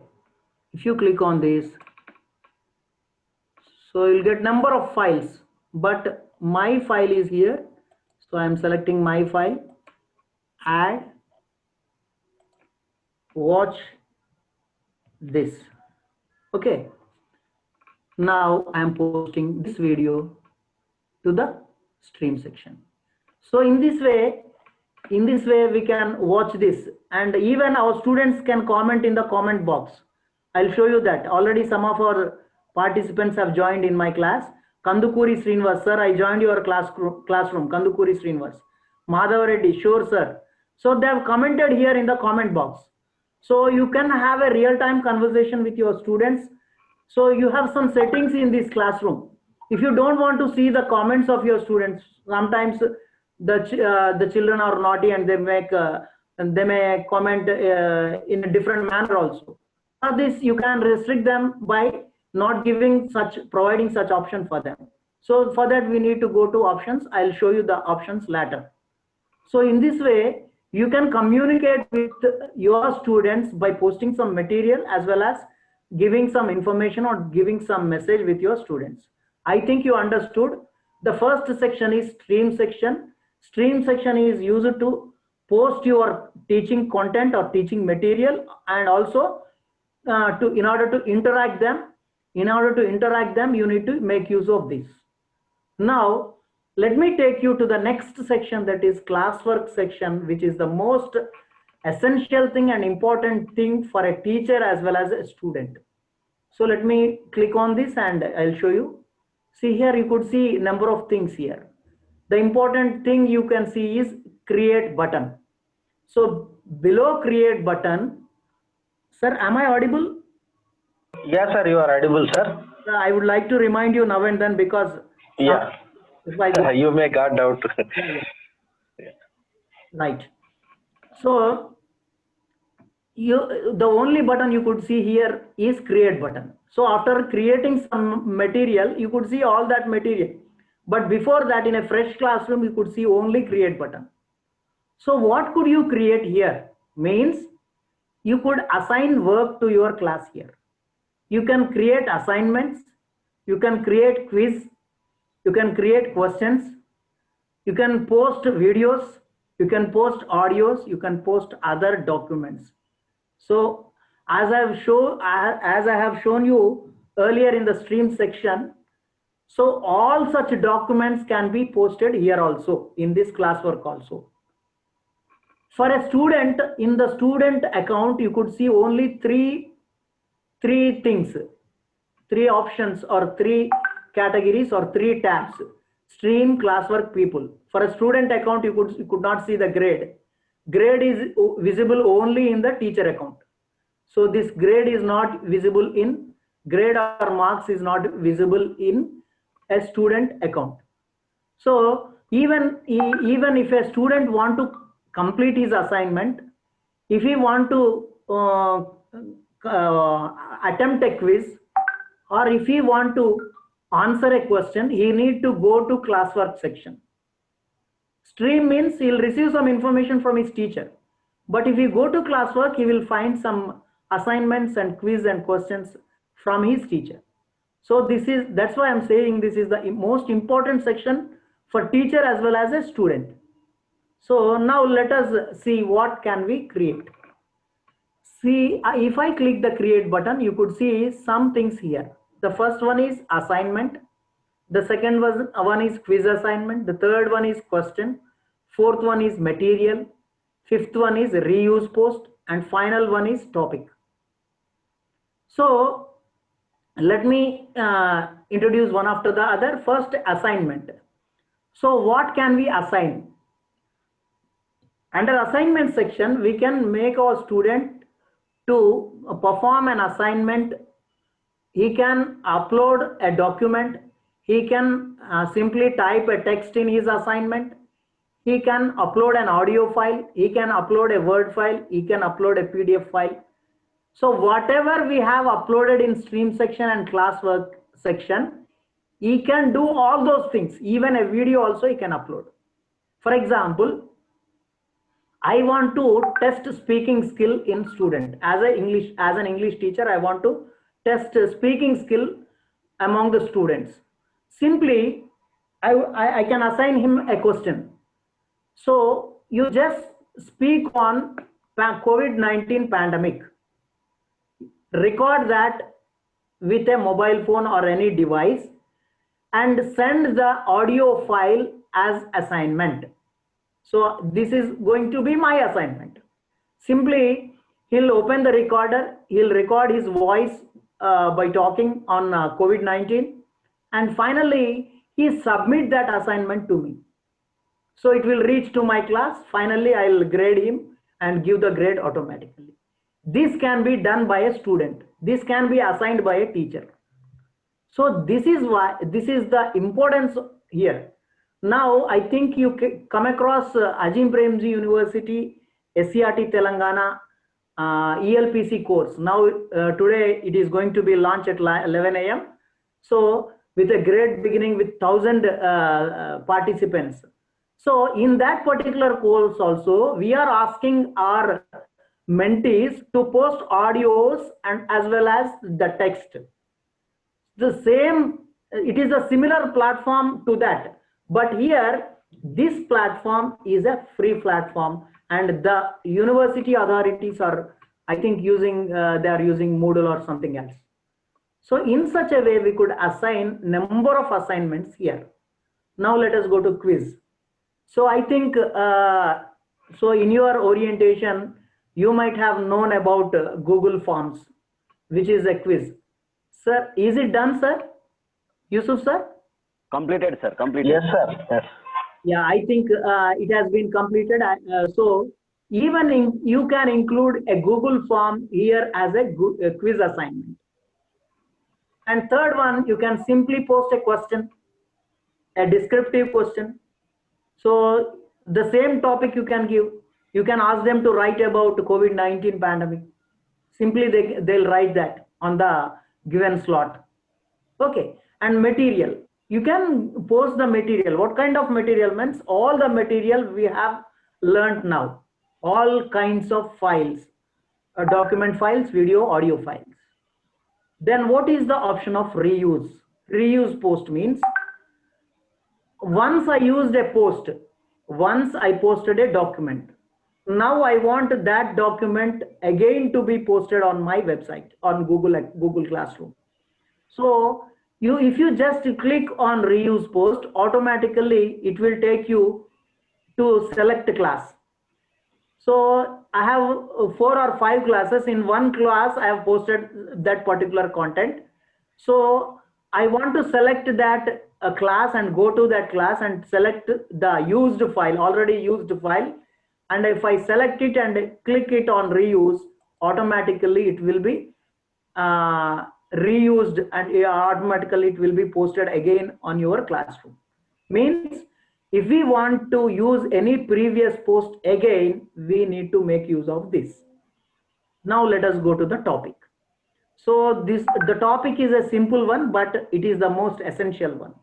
if you click on this, so you'll get number of files, but my file is here. So I am selecting my file, add, watch this. Okay, now I am posting this video to the stream section. So in this way we can watch this, and even our students can comment in the comment box. I'll show you that. Already some of our participants have joined in my class. Kandukuri Srinivas, sir, I joined your classroom. Kandukuri Srinivas. Madhav Reddy, sure sir. So they have commented here in the comment box. So you can have a real-time conversation with your students. So you have some settings in this classroom. If you don't want to see the comments of your students, sometimes the children are naughty and they may comment in a different manner also. For this, you can restrict them by not providing such option for them. So for that, we need to go to options. I'll show you the options later. So in this way, you can communicate with your students by posting some material as well as giving some information or giving some message with your students. I think you understood. The first section is stream section. Stream section is used to post your teaching content or teaching material, and also in order to interact them, you need to make use of this. Now let me take you to the next section, that is classwork section, which is the most essential thing and important thing for a teacher as well as a student. So let me click on this and I'll show you. See here, you could see number of things here. The important thing you can see is create button. So below create button, sir, am I audible? Yes, sir, you are audible, sir. I would like to remind you now and then, because Yeah, if I go, you may got doubt. right. So the only button you could see here is create button. So after creating some material, you could see all that material. But before that, in a fresh classroom, you could see only create button. So what could you create here? Means you could assign work to your class here. You can create assignments, you can create quiz, you can create questions, you can post videos, you can post audios, you can post other documents. So as I have shown you earlier in the stream section, so all such documents can be posted here also, in this classwork also. For a student, in the student account, you could see only three things, three options or three categories or three tabs: stream, classwork, people. For a student account, you could not see the grade. Grade is visible only in the teacher account. So this grade is not visible in grade, or marks is not visible in a student account. So even if a student want to complete his assignment, if he want to attempt a quiz, or if he want to answer a question, he need to go to classwork section. Stream means he'll receive some information from his teacher, but if he go to classwork, he will find some assignments and quiz and questions from his teacher. So that's why I'm saying this is the most important section for teacher as well as a student. So now let us see what can we create. See, if I click the create button, you could see some things here. The first one is assignment. The second one is quiz assignment. The third one is question. Fourth one is material. Fifth one is reuse post. And final one is topic. So let me introduce one after the other. First, assignment. So what can we assign? Under assignment section, we can make our student to perform an assignment. He can upload a document. He can simply type a text in his assignment. He can upload an audio file. He can upload a Word file. He can upload a PDF file. So whatever we have uploaded in stream section and classwork section, he can do all those things. Even a video also he can upload. For example, I want to test speaking skill in student. As an English teacher, I want to test speaking skill among the students. Simply, I can assign him a question. So you just speak on COVID-19 pandemic. Record that with a mobile phone or any device and send the audio file as assignment. So this is going to be my assignment. Simply, he'll open the recorder, he'll record his voice by talking on COVID-19, and finally he submit that assignment to me. So it will reach to my class. Finally, I'll grade him and give the grade automatically. This can be done by a student. This can be assigned by a teacher. So this is the importance here. Now, I think you come across Azim Premji University, SCRT Telangana, ELPC course. Now, today it is going to be launched at 11 a.m. So with a great beginning with 1,000 participants. So in that particular course also, we are asking our mentees to post audios and as well as the text. The same, it is a similar platform to that. But here, this platform is a free platform, and the university authorities are, I think, they are using Moodle or something else. So in such a way, we could assign number of assignments here. Now let us go to quiz. So I think, so in your orientation, you might have known about Google Forms, which is a quiz. Sir, is it done, sir? Yusuf, sir? Completed, sir. Completed. Yes, sir. Yes. Yeah, I think it has been completed. So even you can include a Google form here as a quiz assignment. And third one, you can simply post a question, a descriptive question. So the same topic you can give. You can ask them to write about COVID-19 pandemic. Simply they'll write that on the given slot. Okay, and material. You can post the material. What kind of material means? All the material we have learned now. All kinds of files, document files, video, audio files. Then what is the option of reuse? Reuse post means once I used a post, once I posted a document. Now I want that document again to be posted on my website, on Google Classroom. So if you just click on reuse post, automatically it will take you to select class. So I have 4 or 5 classes. In one class, I have posted that particular content. So I want to select that class and go to that class and select the used file, already used file. And if I select it and click it on reuse, automatically it will be reused and automatically it will be posted again on your classroom. Means if we want to use any previous post again, we need to make use of this. Now let us go to the topic. So the topic is a simple one, but it is the most essential one.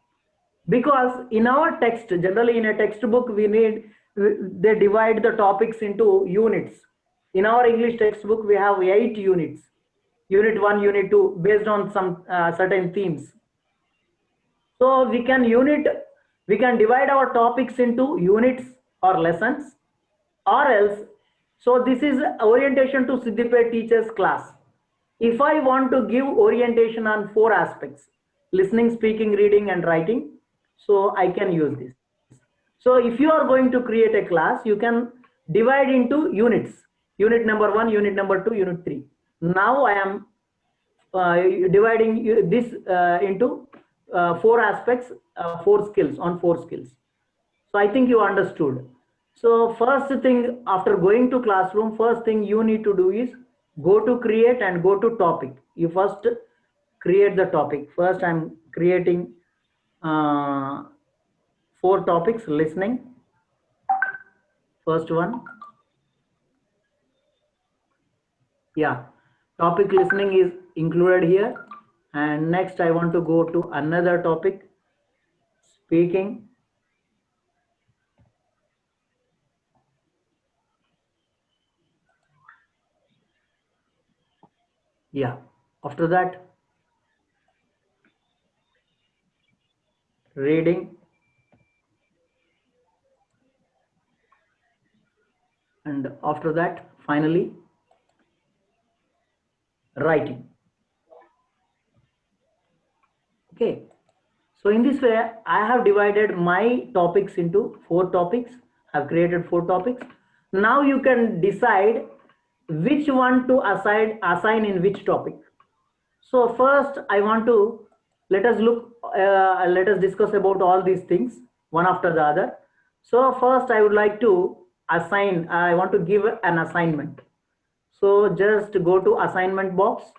Because in our text, generally in a textbook, they divide the topics into units. In our English textbook, we have 8 units. Unit 1, Unit 2, based on some certain themes. So we can divide our topics into units or lessons, or else, so this is orientation to Siddipet teachers class. If I want to give orientation on 4 aspects, listening, speaking, reading, and writing, so I can use this. So if you are going to create a class, you can divide into units. Unit number 1, unit number 2, unit 3. Now I am dividing this into 4 aspects, 4 skills, on 4 skills. So I think you understood. So first thing, after going to classroom, first thing you need to do is go to create and go to topic. You first create the topic. First I'm creating 4 topics. Listening, first one. Yeah, topic listening is included here. And next I want to go to another topic, speaking. Yeah, after that, reading, and after that, finally, writing. Okay, so in this way, I have divided my topics into 4 topics. I've created 4 topics. Now you can decide which one to assign in which topic. So first I want to, let us discuss about all these things one after the other. So first I would like to assign, I want to give an assignment. So just go to assignment box,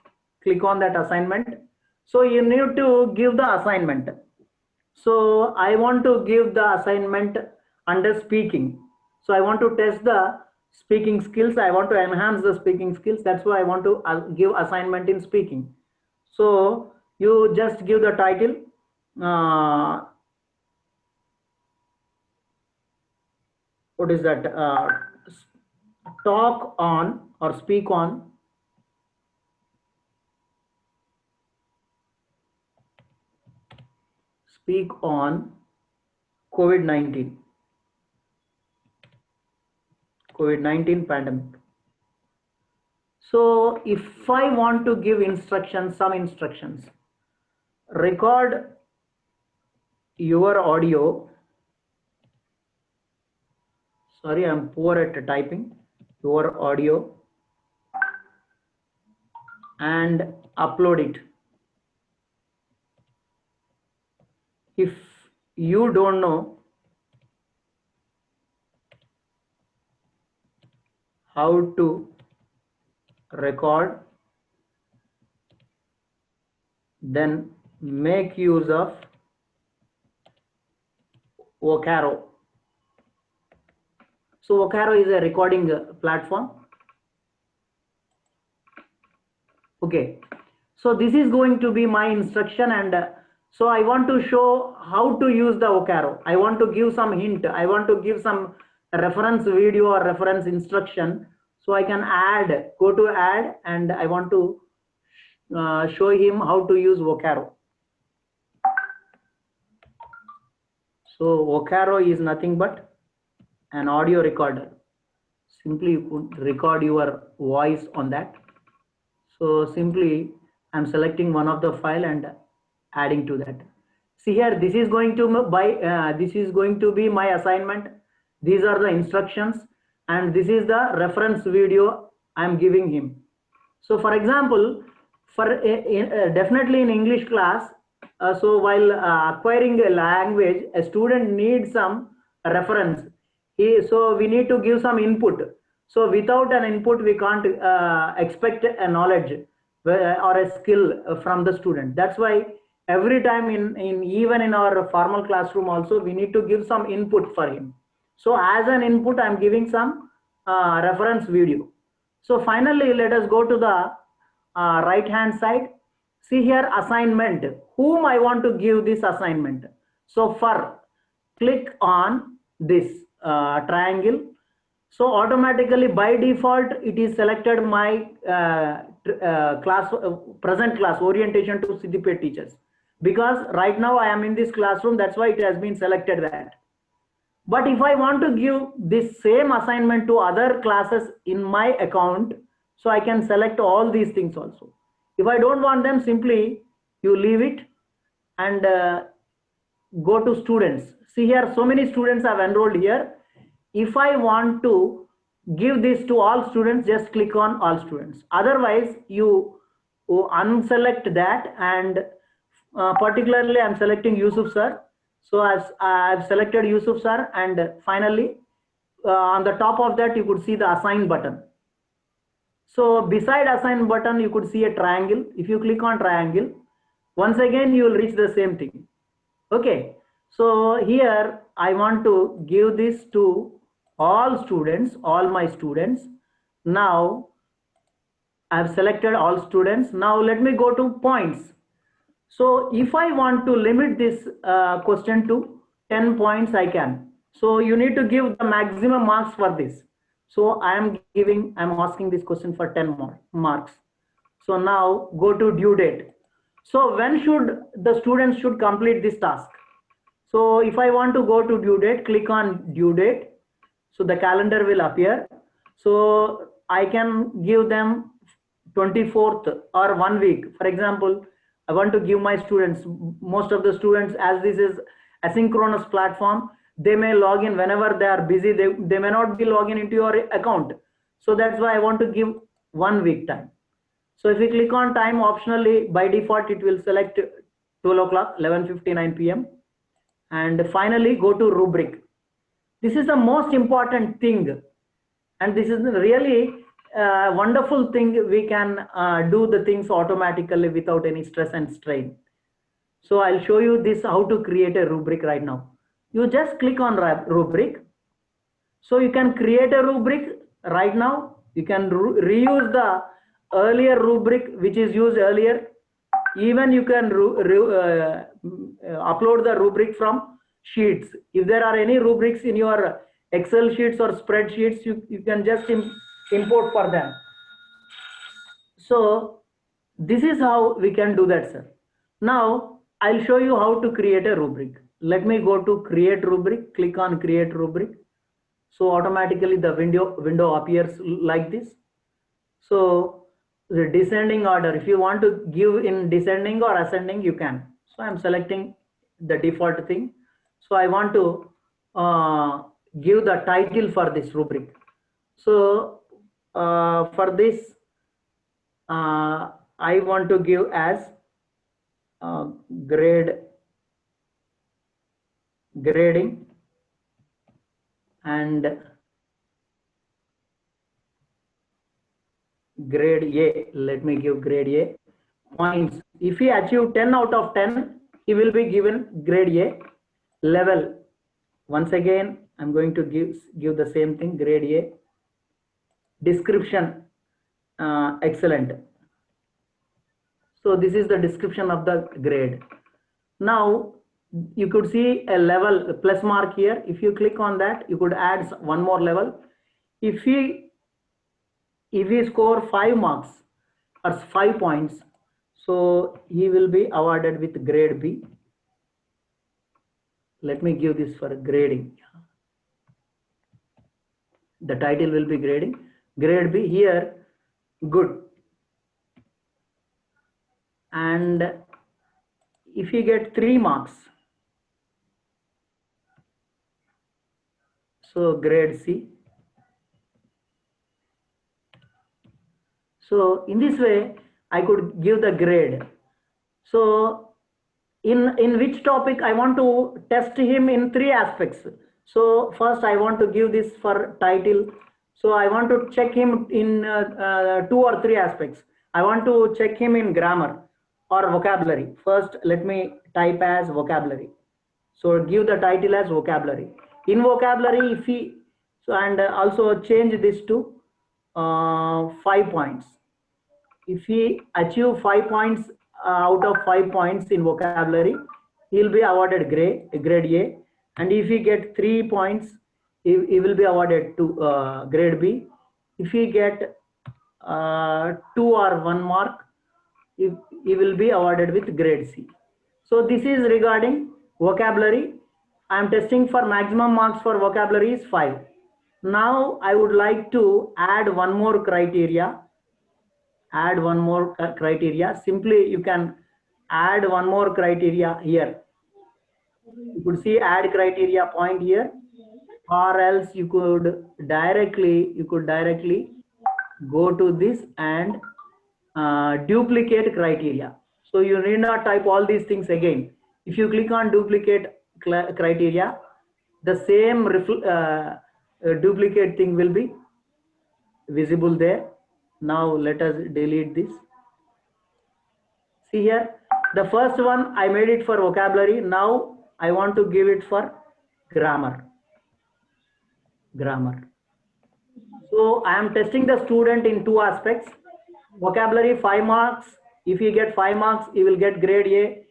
click on that assignment. So you need to give the assignment. So I want to give the assignment under speaking. So I want to test the speaking skills. I want to enhance the speaking skills. That's why I want to give assignment in speaking. So you just give the title. What is that? Talk on or speak on COVID-19 pandemic. So if I want to give instructions, some instructions, record your audio. Sorry, I'm poor at typing. Your audio and upload it. If you don't know how to record, then make use of Vocaro. So Vocaro is a recording platform. Okay, so this is going to be my instruction, and so I want to show how to use the Vocaro. I want to give some hint. I want to give some reference video or reference instruction. So I can add, go to add, and I want to show him how to use Vocaro. So Vocaro is nothing but an audio recorder. Simply you could record your voice on that. So simply I'm selecting one of the file and adding to that. See here, this is going to be my assignment. These are the instructions, and this is the reference video I'm giving him. So for example, definitely in English class, so while acquiring a language, a student needs some reference. So we need to give some input. So without an input, we can't expect a knowledge or a skill from the student. That's why every time even in our formal classroom also, we need to give some input for him. So as an input, I'm giving some reference video. So finally, let us go to the right hand side. See here, assignment, whom I want to give this assignment. So click on this triangle. So automatically by default, it is selected my present class orientation to CDPA teachers, because right now I am in this classroom. That's why it has been selected that. But if I want to give this same assignment to other classes in my account, so I can select all these things also. If I don't want them, simply you leave it and go to students. See here, so many students have enrolled here. If I want to give this to all students, just click on all students. Otherwise, you unselect that, and particularly I'm selecting Yusuf sir. So I've selected Yusuf sir, and finally on the top of that you could see the assign button. So beside assign button you could see a triangle. If you click on triangle, once again you will reach the same thing. Okay, so here I want to give this to all students, all my students. Now I've selected all students. Now let me go to points. So if I want to limit this question to 10 points, I can. So you need to give the maximum marks for this. So I'm asking this question for 10 more marks. So now go to due date. So when should the students should complete this task? So if I want to go to due date, click on due date. So the calendar will appear. So I can give them 24th or 1 week. For example, I want to give my students, most of the students, as this is asynchronous platform, they may log in whenever they are busy. They may not be logging into your account. So that's why I want to give 1 week time. So if you click on time, optionally by default, it will select 12 o'clock, 11:59 p.m. And finally go to rubric. This is the most important thing. And this is really a wonderful thing. We can do the things automatically without any stress and strain. So I'll show you this, how to create a rubric right now. You just click on rubric. So you can create a rubric right now. You can reuse the earlier rubric which is used earlier. Even you can upload the rubric from sheets. If there are any rubrics in your Excel sheets or spreadsheets, you can just import for them. So this is how we can do that, sir. Now I'll show you how to create a rubric. Let me go to create rubric, click on create rubric. So automatically the window appears like this. So the descending order, if you want to give in descending or ascending, you can. So I'm selecting the default thing. So I want to give the title for this rubric. So for this, I want to give as grading and grade A. Let me give grade A points. If he achieve 10 out of 10, he will be given grade A. Level, once again I'm going to give the same thing, grade A. Description, excellent. So this is the description of the grade. Now you could see a level plus mark here. If you click on that, you could add one more level. If he score 5 marks or 5 points, so he will be awarded with grade B. Let me give this for grading. The title will be grading. Grade B here, good. And if you get 3 marks, so grade C. So in this way, I could give the grade. So in which topic I want to test him in 3 aspects. So first I want to give this for title. So I want to check him in 2 or 3 aspects. I want to check him in grammar or vocabulary. First, let me type as vocabulary. So give the title as vocabulary. In vocabulary, if he, so and also change this to 5 points. If he achieve 5 points out of 5 points in vocabulary, he will be awarded grade A. And if he get 3 points, he will be awarded to grade B. If he get 2 or 1 mark, he will be awarded with grade C. So this is regarding vocabulary. I am testing for maximum marks for vocabulary is 5. Now I would like to add one more criteria. Simply you can add one more criteria here. You could see add criteria point here, or else you could directly go to this and duplicate criteria. So you need not type all these things again. If you click on duplicate criteria, the same duplicate thing will be visible there. Now let us delete this. See here, the first one I made it for vocabulary. Now I want to give it for grammar. So I am testing the student in 2 aspects. Vocabulary 5 marks. If you get 5 marks, he will get grade A.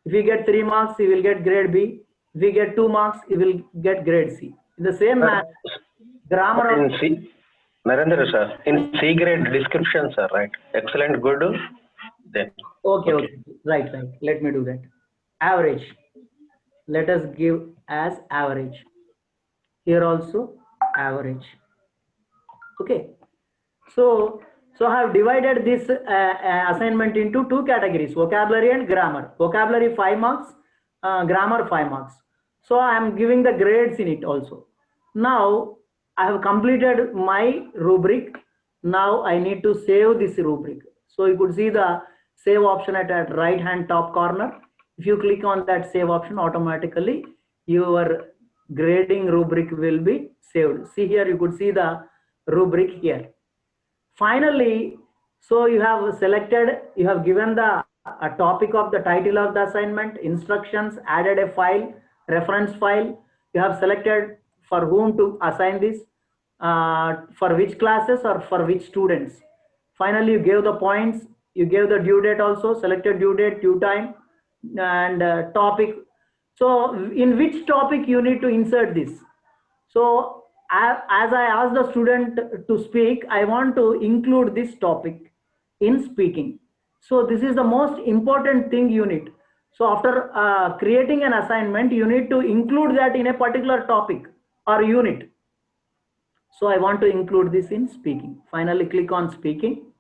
If you get 3 marks, he will get grade B. If you get 2 marks, he will get grade C. In the same manner, grammar. In C, Narendra sir, in C grade description, sir, right? Excellent, good. Then. Okay. Right. Let me do that. Average. Let us give as average. Here also average. Okay. So I have divided this assignment into 2 categories: vocabulary and grammar. Vocabulary 5 marks, grammar 5 marks. So I am giving the grades in it also. Now I have completed my rubric. Now I need to save this rubric. So you could see the save option at the right hand top corner. If you click on that save option, automatically your grading rubric will be saved. See here, you could see the rubric here. Finally, so you have selected, you have given the a topic of the title of the assignment, instructions, added a file, reference file. You have selected for whom to assign this, for which classes or for which students. Finally, you gave the points, you gave the due date also, selected due date, due time, and topic. So in which topic you need to insert this? So as I asked the student to speak, I want to include this topic in speaking. So this is the most important thing you need. So after creating an assignment, you need to include that in a particular topic or unit. So I want to include this in speaking. Finally, click on speaking.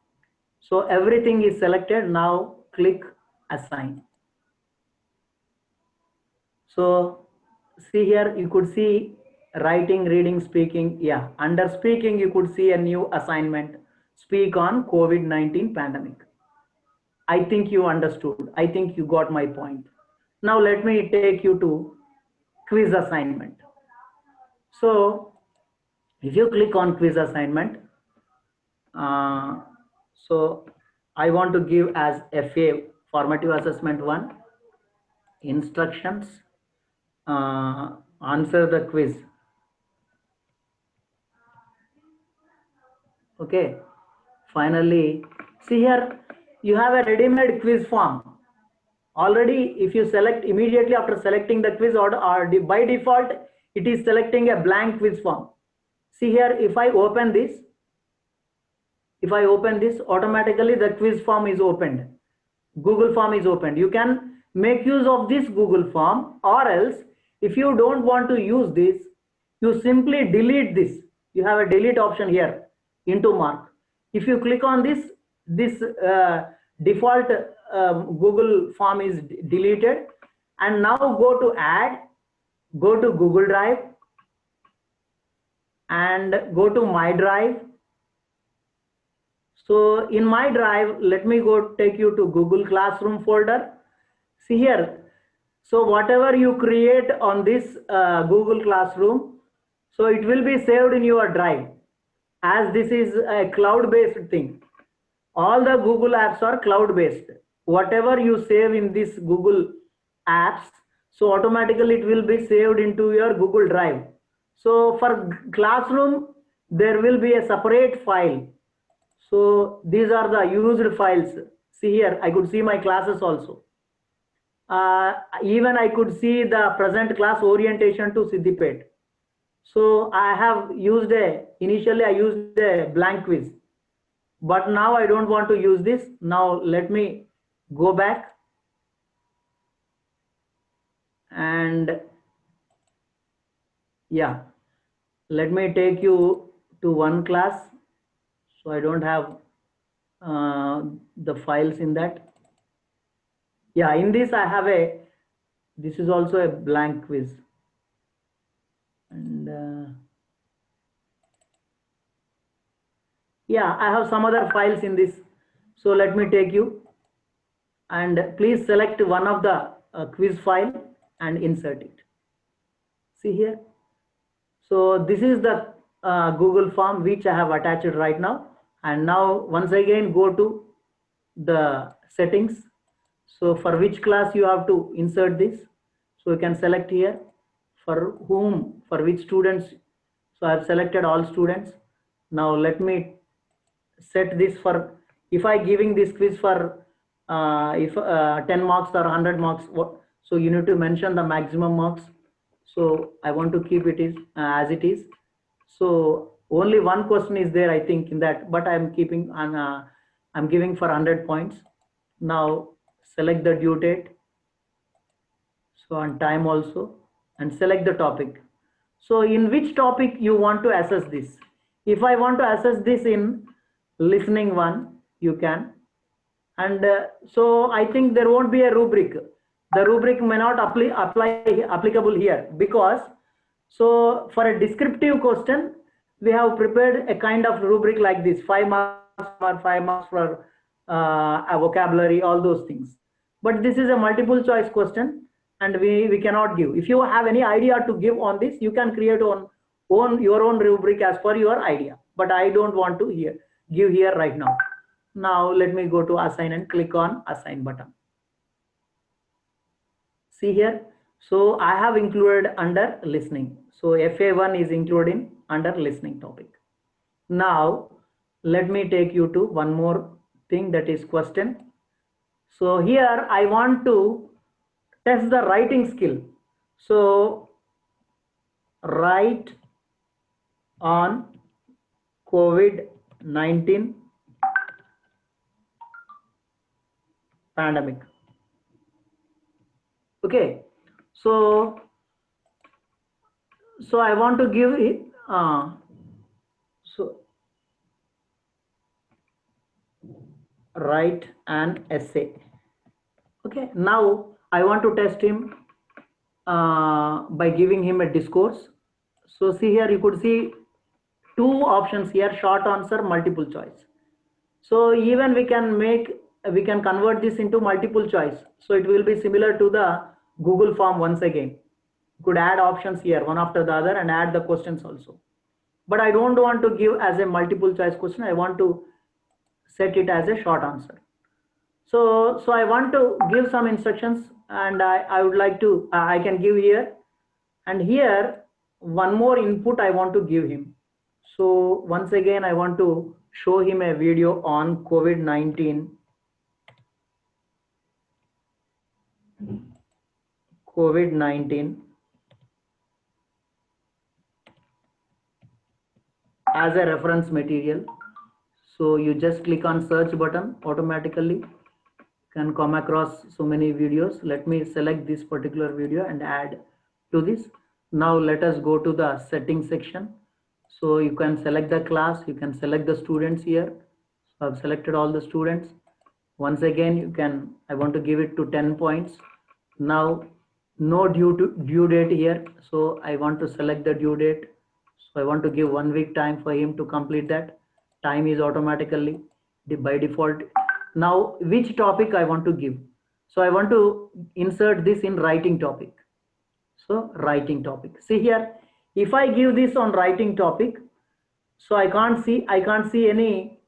So everything is selected. Now click assign. So see here, you could see writing, reading, speaking. Yeah, under speaking, you could see a new assignment. Speak on COVID-19 pandemic. I think you understood. I think you got my point. Now let me take you to quiz assignment. So if you click on quiz assignment, so I want to give as FA formative assessment 1 instructions, answer the quiz. Okay, finally, see here, you have a ready-made quiz form. Already, if you select immediately after selecting the quiz order, or by default, it is selecting a blank quiz form. See here, if I open this, automatically the quiz form is opened. Google form is opened. You can make use of this Google form, or else if you don't want to use this, you simply delete this. You have a delete option here into mark. If you click on this, default Google form is deleted, and now go to add, go to Google Drive, and go to my drive. So in my drive, let me go take you to Google Classroom folder. See here. So whatever you create on this Google Classroom, so it will be saved in your drive, as this is a cloud-based thing. All the Google apps are cloud-based. Whatever you save in this Google apps, so automatically it will be saved into your Google Drive. So for Classroom, there will be a separate file. So these are the used files. See here, I could see my classes also. Even I could see the present class orientation to Siddipet. So I have used initially I used a blank quiz, but now I don't want to use this. Now let me go back, and yeah, let me take you to one class. So I don't have the files in that. Yeah, in this I have this is also a blank quiz. And yeah, I have some other files in this. So let me take you, and please select one of the quiz file and insert it. See here. So this is the Google form which I have attached right now. And now once again go to the settings. So for which class you have to insert this. So you can select here for whom, for which students. So I have selected all students. Now let me set this for, if I giving this quiz for 10 marks or 100 marks, so you need to mention the maximum marks. So I want to keep it is as it is. So only one question is there, I think, in that, but I'm keeping on I'm giving for 100 points. Now select the due date, so on time also, and select the topic. So in which topic you want to assess this? If I want to assess this in listening one, you can. And so I think there won't be a rubric. The rubric may not applicable here, because so for a descriptive question, we have prepared a kind of rubric like this: 5 marks for 5 marks for a vocabulary, all those things. But this is a multiple choice question, and we cannot give. If you have any idea to give on this, you can create your own rubric as per your idea. But I don't want to give here right now. Now let me go to assign and click on assign button. See here. So I have included under listening. So FA1 is included under listening topic. Now let me take you to one more thing, that is question. So here I want to test the writing skill. So write on COVID-19 pandemic. Okay, so I want to give it so write an essay. Okay, now I want to test him by giving him a discourse. So see here, you could see two options here: short answer, multiple choice. So even we can convert this into multiple choice. So it will be similar to the Google form once again. You could add options here, one after the other, and add the questions also. But I don't want to give as a multiple choice question. I want to set it as a short answer. So I want to give some instructions, and I would like to, I can give here, and here one more input I want to give him. So once again, I want to show him a video on COVID-19. COVID-19 as a reference material. So you just click on search button, automatically can come across so many videos. Let me select this particular video and add to this. Now let us go to the settings section. So you can select the class, you can select the students here. So I've selected all the students. Once again, you can, I want to give it to 10 points. Now no due date here. So I want to select the due date. So I want to give 1 week time for him to complete that. Time is automatically by default. Now which topic I want to give? So I want to insert this in writing topic. So writing topic. See here, if I give this on writing topic, so I can't see any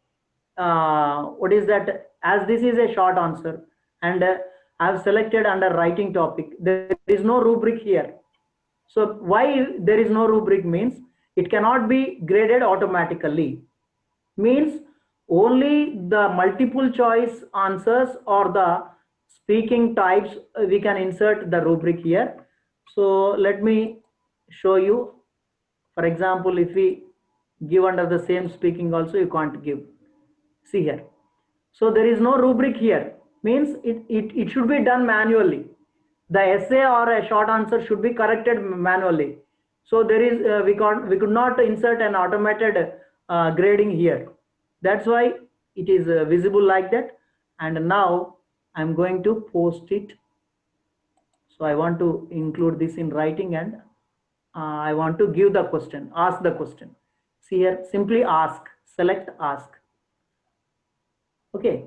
what is that, as this is a short answer, and I've selected under writing topic, there is no rubric here. So why there is no rubric means it cannot be graded automatically, means only the multiple choice answers or the speaking types we can insert the rubric here. So let me show you. For example, if we give under the same speaking also, you can't give. See here. So there is no rubric here, means it should be done manually. The essay or a short answer should be corrected manually. So there is we could not insert an automated grading here. That's why it is visible like that. And now I'm going to post it. So I want to include this in writing, and I want to give the question, ask the question. See here, simply ask, select ask. Okay.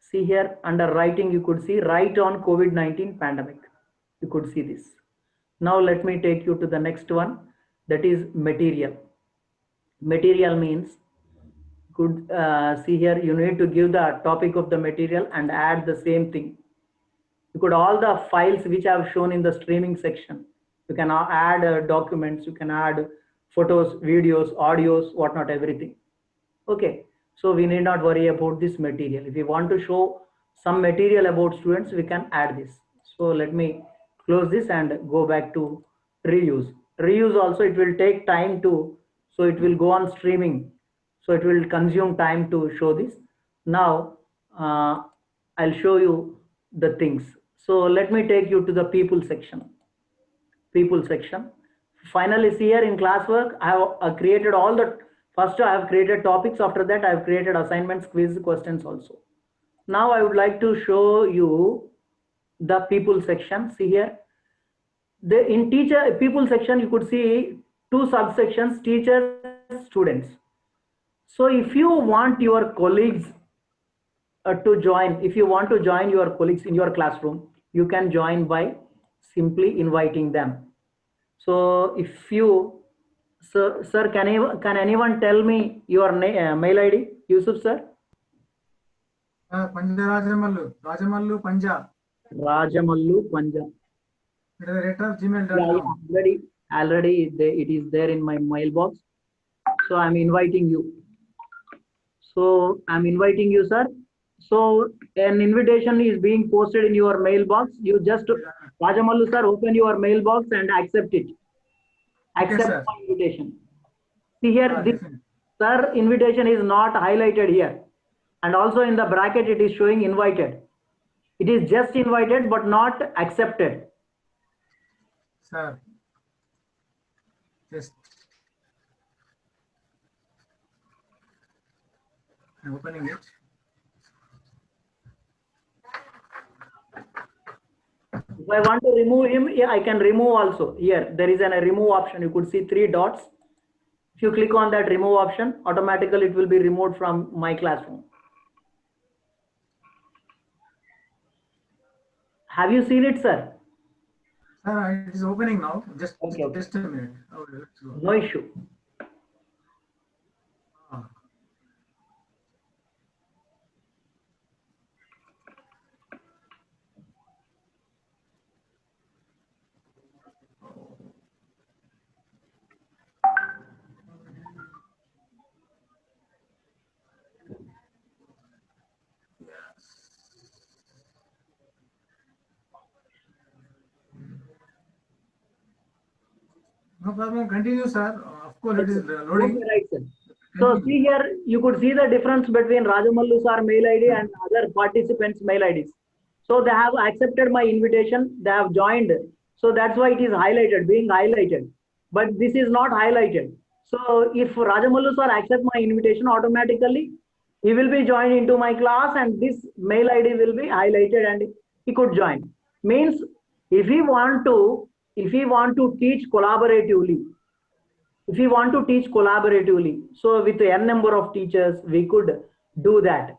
See here under writing, you could see write on COVID-19 pandemic. You could see this. Now let me take you to the next one, that is material. Material means, could see here, you need to give the topic of the material and add the same thing. You could all the files which I have shown in the streaming section. You can add documents, you can add photos, videos, audios, whatnot, everything. Okay, so we need not worry about this material. If we want to show some material about students, we can add this. So let me close this and go back to reuse. Reuse also, it will take time to, so it will go on streaming. So it will consume time to show this. Now I'll show you the things. So let me take you to the people section. People section. Finally, see here in classwork, I have created all the, first I have created topics, after that I have created assignments, quiz, questions also. Now I would like to show you the people section. See here, in teacher people section, you could see two subsections, teachers, students. So if you want your colleagues to join, if you want to join your colleagues in your classroom, you can join by simply inviting them. So if you, sir, can anyone tell me your mail ID, Yusuf sir? Panja Rajamallu Panja Rajamallu Panja. at the rate of gmail.com. Already it is there in my mailbox. So I'm inviting you. So I'm inviting you, sir. So an invitation is being posted in your mailbox. You just, Rajamallu sir, open your mailbox and accept it. Accept sir. my invitation. See here, this Definitely. sir invitation is not highlighted here. And also in the bracket, it is showing invited. It is just invited, but not accepted. Sir. Just. I'm opening it. If I want to remove him, yeah, I can remove also. Here, there is a remove option. You could see 3 dots. If you click on that remove option, automatically it will be removed from my classroom. Have you seen it, sir? Sir, it is opening now. Just Okay, okay. just a minute. Okay, let's go. No issue. Ah. No problem. Continue, sir. Of course, it is loading. Okay, right, sir. So see here, you could see the difference between Rajamallu sir mail ID and other participants' mail IDs. So they have accepted my invitation. They have joined. So that's why it is highlighted, being highlighted. But this is not highlighted. So if Rajamallu sir accept my invitation, automatically he will be joined into my class, and this mail ID will be highlighted, and he could join. Means if he want to teach collaboratively, if we want to teach collaboratively, so with n number of teachers, we could do that.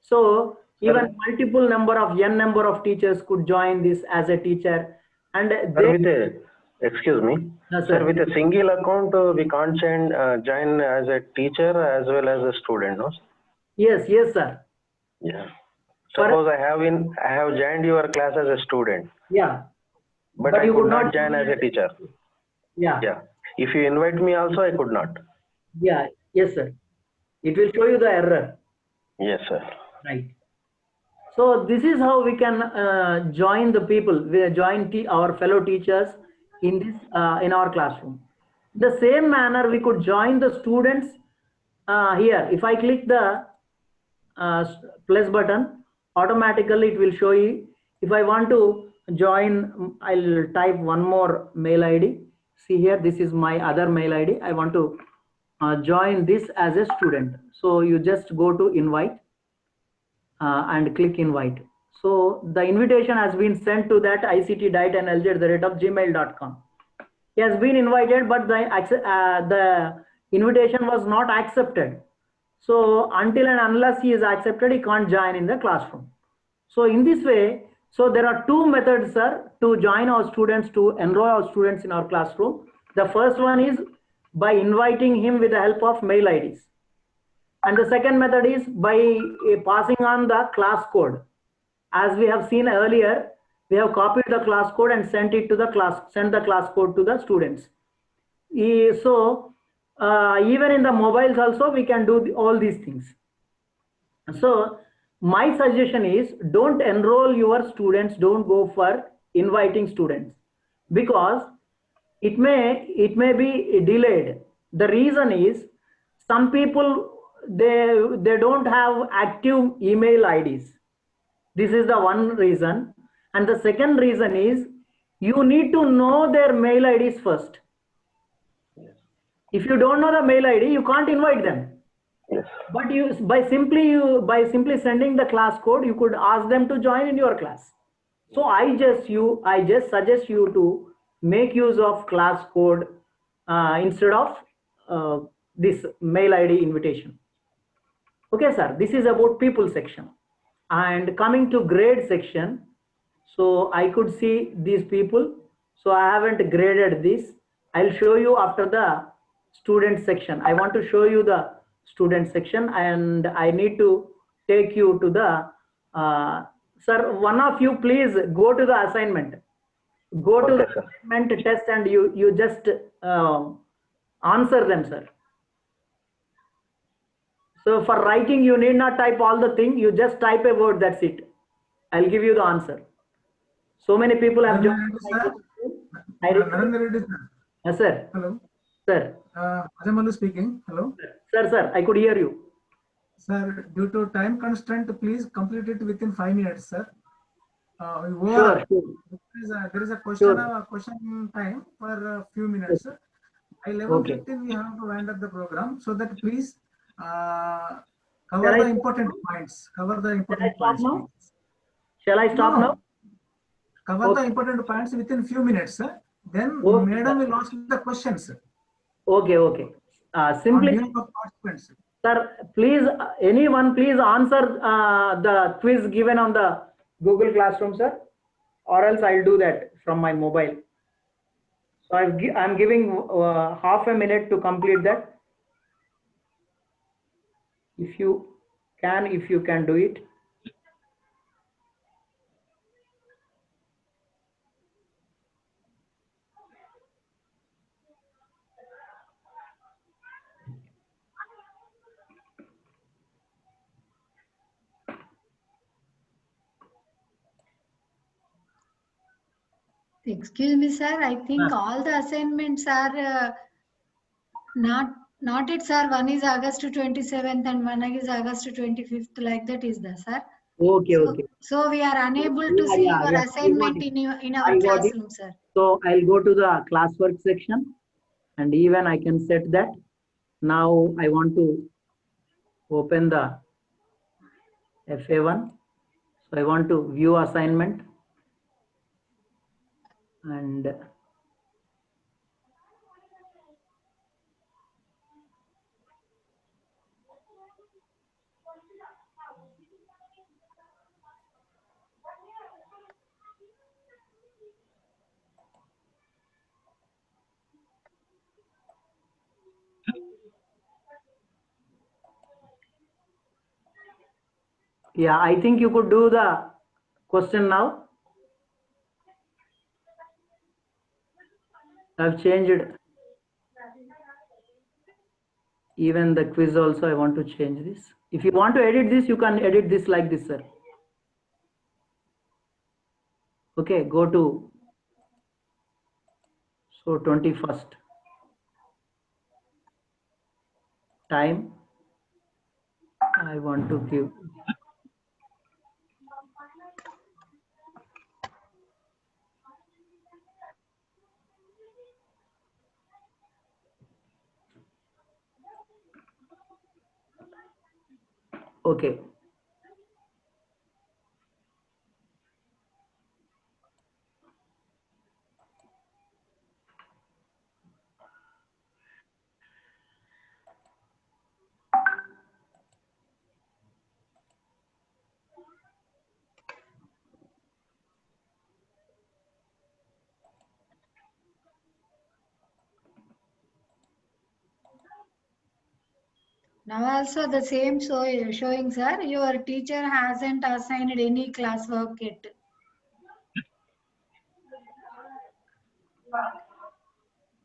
So even multiple number of n number of teachers could join this as a teacher. And they, Excuse me. No, Sir, sir. with a single account, we can't join as a teacher as well as a student, no? Yes, yes, sir. Yeah. Suppose I have joined your class as a student, Yeah. but I you could not join as a teacher. Yeah. Yeah. If you invite me also, I could not. Yeah. Yes, sir. It will show you the error. Yes, sir. Right. So this is how we can join the people, we join our fellow teachers in this in our classroom. The same manner we could join the students here. If I click the plus button, automatically it will show you. If I want to join, I'll type one more mail ID. See here, this is my other mail ID. I want to join this as a student. So you just go to invite and click invite. So the invitation has been sent to that ict.nlj@gmail.com. He has been invited, but the invitation was not accepted. So until and unless he is accepted, he can't join in the classroom. So in this way, so there are two methods, sir, to join our students, to enroll our students in our classroom. The first one is by inviting him with the help of mail IDs. And the second method is by passing on the class code. As we have seen earlier, we have copied the class code and sent it to the class, sent the class code to the students. So even in the mobiles also, we can do all these things. So my suggestion is, don't enroll your students, don't go for inviting students, because it may be delayed. The reason is, some people, they don't have active email IDs. This is the one reason. And the second reason is, you need to know their mail IDs first. If you don't know the mail ID, you can't invite them. Yes. But by simply sending the class code, you could ask them to join in your class. So I just suggest you to make use of class code instead of this mail ID invitation. Okay, sir. This is about people section. And coming to grade section, so I could see these people. So I haven't graded this. I'll show you after the student section. I want to show you the student section, and I need to take you to the sir, one of you please go to the assignment. Go to the assignment test, and you just answer them, sir. So for writing, you need not type all the thing. You just type a word, that's it. I'll give you the answer. So many people have joined. Yes, sir. Hello. Sir. Rajamallu speaking. Hello. Sir, I could hear you. Sir, due to time constraint, please complete it within 5 minutes, sir. Sure. There is a question time for a few minutes, sir. By 11:15, we have to wind up the program, so that please cover the important points. Cover the important points. Shall I stop now? cover the important points within few minutes. Then Okay, Madam sir. will ask the questions Okay, okay. on Simply, behalf of participants. sir, please, anyone, please answer the quiz given on the Google Classroom, sir, or else I'll do that from my mobile. So I'm giving half a minute to complete that. If you can do it. Excuse me, sir. I think Ah. all the assignments are not it, sir. One is August 27th and one is August 25th. Like that is the, sir. Okay, So, okay. so we are unable to Yeah, see yeah, your yeah. assignment in our I got it. classroom, sir. So I'll go to the classwork section and even I can set that. Now I want to open the FA1. So I want to view assignment and yeah, I think you could do the question now. I've changed even the quiz also. I want to change this. If you want to edit this, you can edit this like this, sir. Okay, go to 21st time. I want to give. Okay. Now also the same showing, sir. Your teacher hasn't assigned any classwork yet.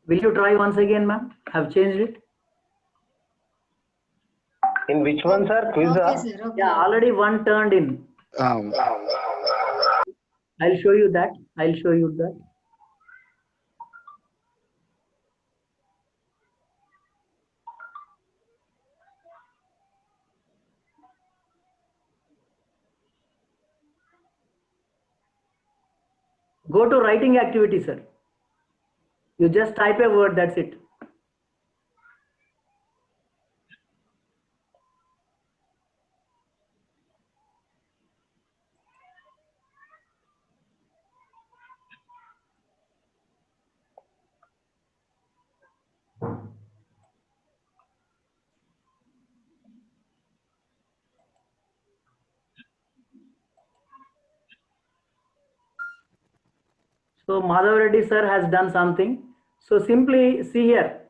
Will you try once again, ma'am? Have changed it. In which one, sir? Quiz? Okay, sir. Okay. Yeah, already one turned in. I'll show you that. I'll show you that. Go to writing activity, sir. You just type a word, that's it. So Madhav Reddy sir has done something. So simply see here.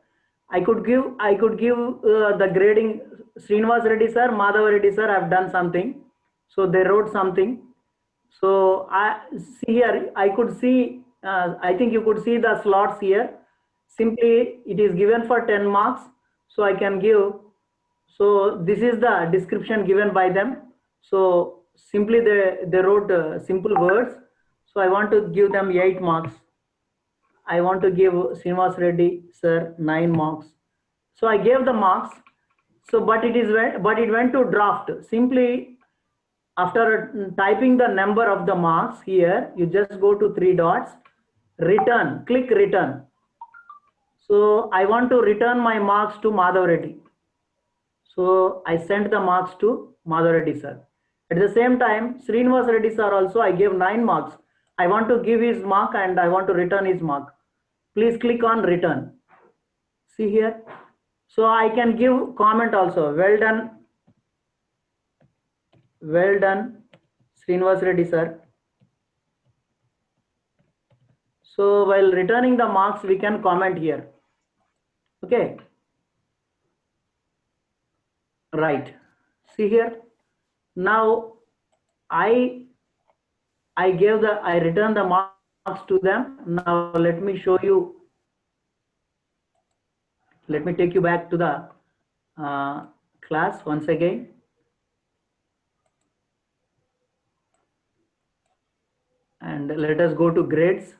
I could give the grading. Srinivas Reddy sir, Madhav Reddy sir have done something. So they wrote something. So I see here. I could see. I think you could see the slots here. Simply it is given for 10 marks. So I can give. So this is the description given by them. So simply they wrote simple words. So I want to give them 8 marks. I want to give Srinivas Reddy sir 9 marks. So I gave the marks. So but it went to draft. Simply after typing the number of the marks here, you just go to 3 dots, return, click return. So I want to return my marks to Madhav Reddy. So I sent the marks to Madhav Reddy sir. At the same time, Srinivas Reddy sir also I gave 9 marks. I want to give his mark and I want to return his mark. Please click on return. See here. So I can give comment also. Well done. Well done, Srinivas Reddy sir. So while returning the marks, we can comment here. Okay. Right. See here. Now I returned the marks to them. Now let me show you. Let me take you back to the class once again. And let us go to grades.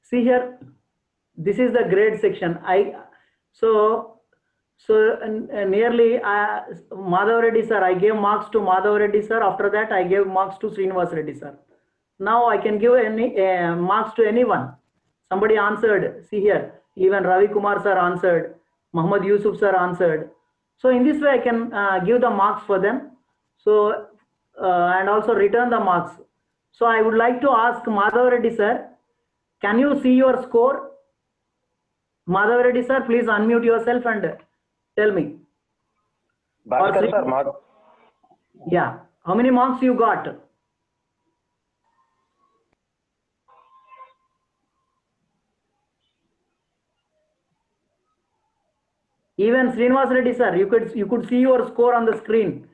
See here, this is the grade section. Nearly Madhav Reddy sir, I gave marks to Madhav Reddy sir. After that, I gave marks to Srinivas Reddy sir. Now I can give any marks to anyone. Somebody answered. See here, even Ravi Kumar sir answered. Muhammad Yusuf sir answered. So in this way, I can give the marks for them. So and also return the marks. So I would like to ask Madhav Reddy sir, can you see your score? Madhav Reddy sir, please unmute yourself and tell me. Bhaskar sir, yeah, how many marks you got? Even Srinivas Reddy sir, you could see your score on the screen.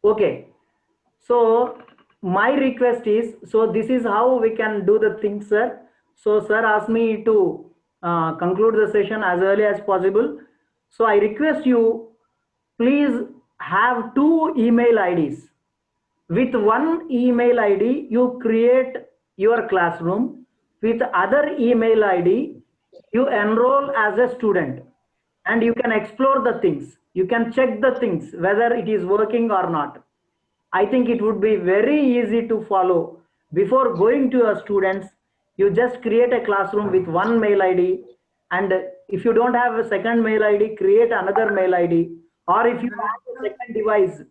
Okay, so my request is, so this is how we can do the things, sir. So sir asked me to conclude the session as early as possible. So I request you, please have 2 email IDs. With one email ID, you create your classroom. With other email ID, you enroll as a student and you can explore the things. You can check the things, whether it is working or not. I think it would be very easy to follow. Before going to your students, you just create a classroom with one mail ID. And if you don't have a second mail ID, create another mail ID. Or if you have a second device,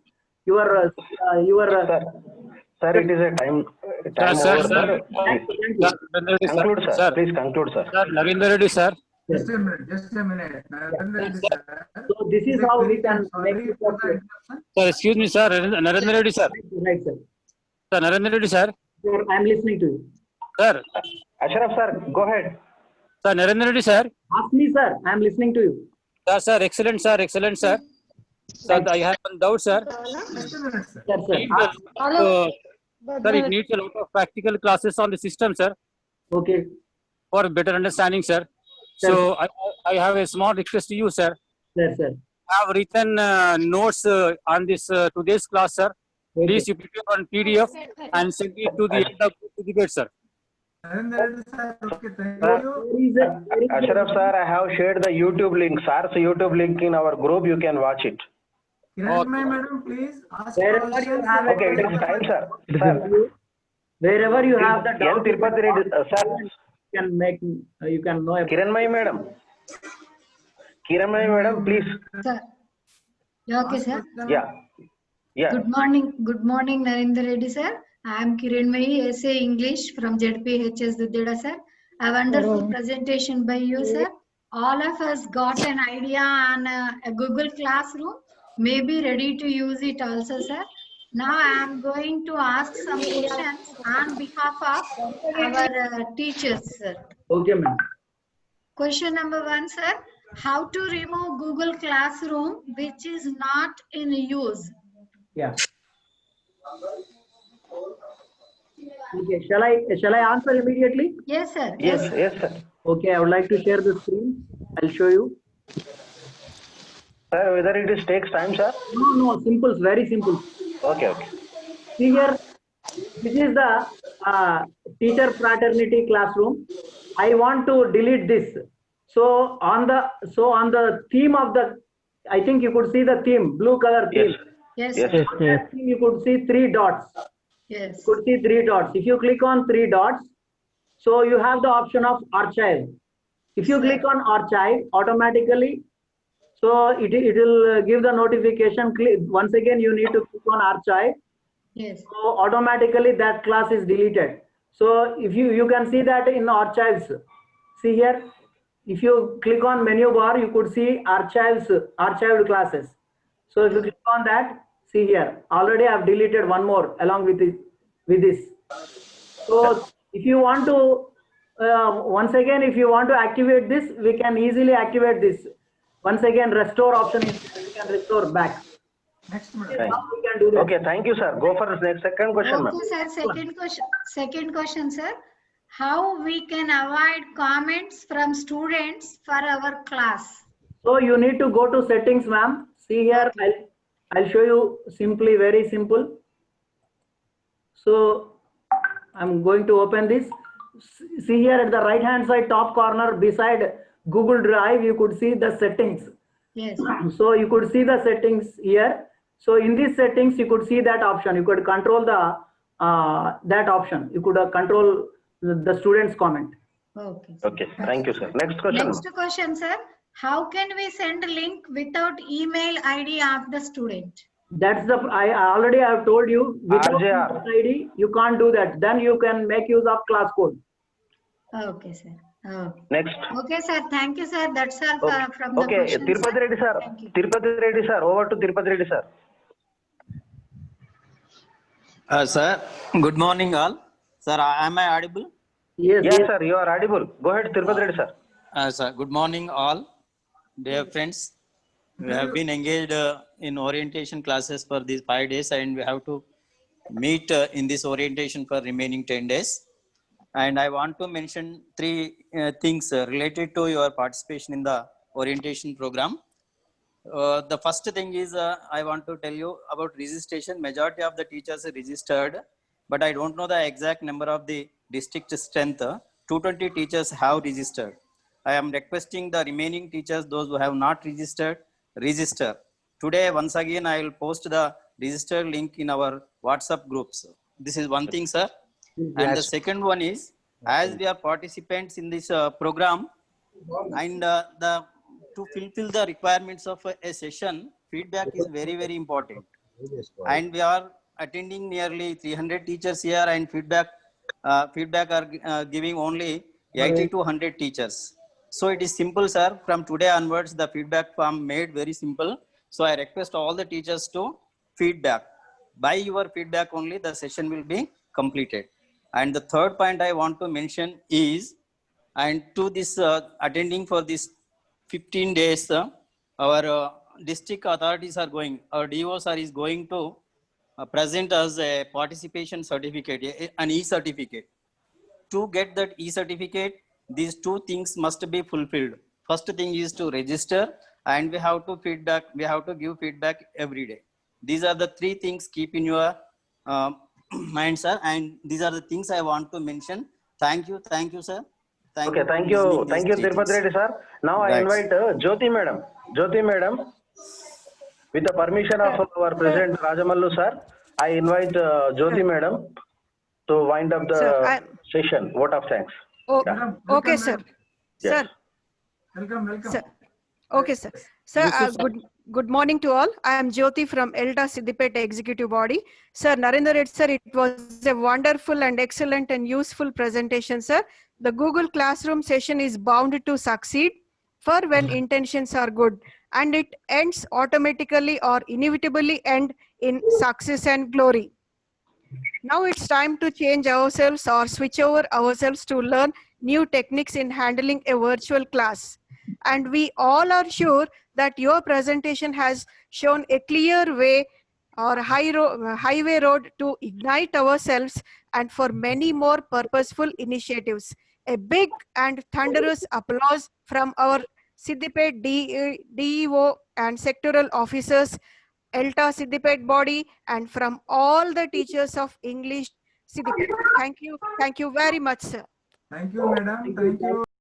Sir, it is a time over, sir. Conclude, sir. Sir. Please conclude, sir. Sir, Narendra Reddy, sir. Just a minute. Narendra Reddy, sir. So this is how we can make Sorry it for the possible. interruption. Sir, excuse me, sir. Narendra Reddy, sir. Right, sir. Sir, Narendra Reddy, sir. Sir, I'm listening to you. Sir. Ashraf sir, go ahead. Sir, Narendra Reddy, sir. Ask me, sir. I'm listening to you. Sir, excellent, sir. Excellent, sir. Sir, I have one doubt, sir. Just a minute, sir. Yes, sir. Sir, it needs a lot of practical classes on the system, sir, Okay. for better understanding, sir. So I have a small request to you, sir. Yes, sir. I have written notes on this today's class, sir. Okay. Please you prepare on PDF and send it to the end of the debate, sir. Narendra Reddy, sir. Okay, thank There you. is a- Ashraf sir, I have shared the YouTube link. Sir's YouTube link in our group. You can watch it. Kiranmai madam, please ask Wherever you questions. have Okay, it is time, sir. Sir, Wherever you have the N. doubt, Tirupati Reddy, sir. you can know. Kiranmai madam. Kiranmai madam, please. Sir. Yeah, okay, sir. Yeah. Yeah. Good morning, Narendra Reddy, sir. I am Kiranmai, SA English from ZPHS Dudheda, sir. A wonderful presentation by you, sir. All of us got an idea on a Google Classroom. May be ready to use it also, sir. Now I am going to ask some questions on behalf of our teachers, sir. Okay, ma'am. Question number 1, sir. How to remove Google Classroom which is not in use? Yeah. Okay. Shall I answer immediately? Yes, sir. Yes, yes, sir. Okay. I would like to share the screen. I'll show you. Sir, whether it is takes time, sir? No. Simple. Very simple. Okay, okay. See here. This is the teacher fraternity classroom. I want to delete this. So on the theme of the, I think you could see the theme, blue color theme. Yes. Yes, Yes. sir. On that theme, you could see 3 dots. Yes. You could see 3 dots. If you click on 3 dots, so you have the option of archive. If you click on archive, automatically, so it will give the notification. Once again, you need to click on archive. Yes. So automatically that class is deleted. So if you can see that in archives. See here, if you click on menu bar, you could see archives, archived classes. So if you click on that, see here, already I've deleted one more along with this. So if you want to, once again, if you want to activate this, we can easily activate this. Once again, restore option is there. We can restore back. Next, Now madam. we can do that. Okay, thank you, sir. Go for the next second question, ma'am. Okay, sir. Second question, sir. How we can avoid comments from students for our class? So you need to go to settings, ma'am. See here, I'll show you simply, very simple. So I'm going to open this. See here at the right hand side top corner beside Google Drive, you could see the settings. Yes. So you could see the settings here. So in these settings, you could see that option. You could control the that option. You could control the student's comment. Okay. Okay, thank you, sir. Next question. Next question, sir. How can we send a link without email ID of the student? That's the I already have told you without RJR. ID you can't do that. Then you can make use of class code. Okay, sir. Okay. Next. Okay, sir. Thank you, sir. That's all from the Okay, questions, Tirupati sir. Reddy, sir. Thank you. Tirupati Reddy, sir. Over to Tirupati Reddy, sir. Sir, good morning all. Sir, am I audible? Yes, Yes, sir. You are audible. Go ahead, Tirupati Reddy, sir. Sir, good morning all. Dear friends, we have been engaged in orientation classes for these 5 days and we have to meet in this orientation for remaining 10 days. And I want to mention three things related to your participation in the orientation program. The first thing is I want to tell you about registration. Majority of the teachers are registered, but I don't know the exact number of the district strength. 220 teachers have registered. I am requesting the remaining teachers, those who have not registered, register. Today, once again, I will post the register link in our WhatsApp groups. This is one thing, sir. And the second one is, as we are participants in this program, and to fulfill the requirements of a session, feedback is very, very important. And we are attending nearly 300 teachers here, and feedback are giving only 80 to 100 teachers. So it is simple, sir. From today onwards, the feedback form made very simple. So I request all the teachers to feedback. By your feedback only, the session will be completed. And the third point I want to mention is, and to this attending for this 15 days, our district authorities are going, our DOs is going to present us a participation certificate, an e-certificate. To get that e-certificate, these two things must be fulfilled. First thing is to register, and we have to feedback. We have to give feedback every day. These are the three things keep in your mind, sir. And these are the things I want to mention. Thank you, sir. Okay, thank you, Tirupati Reddy, sir. Now I invite Jyoti madam. Jyoti madam, with the permission of our President Rajamallu sir, I invite Jyoti madam to wind up the session. Vote of thanks. Oh, Madam, okay, welcome, sir. madam. Yes. Sir, Welcome. sir. Okay, sir. Sir, good morning to all. I am Jyoti from ELTA Siddipet Executive Body. Sir, Narendra Reddy, sir, it was a wonderful and excellent and useful presentation, sir. The Google Classroom session is bound to succeed for when intentions are good, and it ends automatically or inevitably end in success and glory. Now it's time to change ourselves or switch over ourselves to learn new techniques in handling a virtual class. And we all are sure that your presentation has shown a clear way or highway road to ignite ourselves and for many more purposeful initiatives. A big and thunderous applause from our Siddipet DEO and sectoral officers, ELTA Siddipet body, and from all the teachers of English Siddipet. Thank you very much, sir. Thank you, madam. Thank you.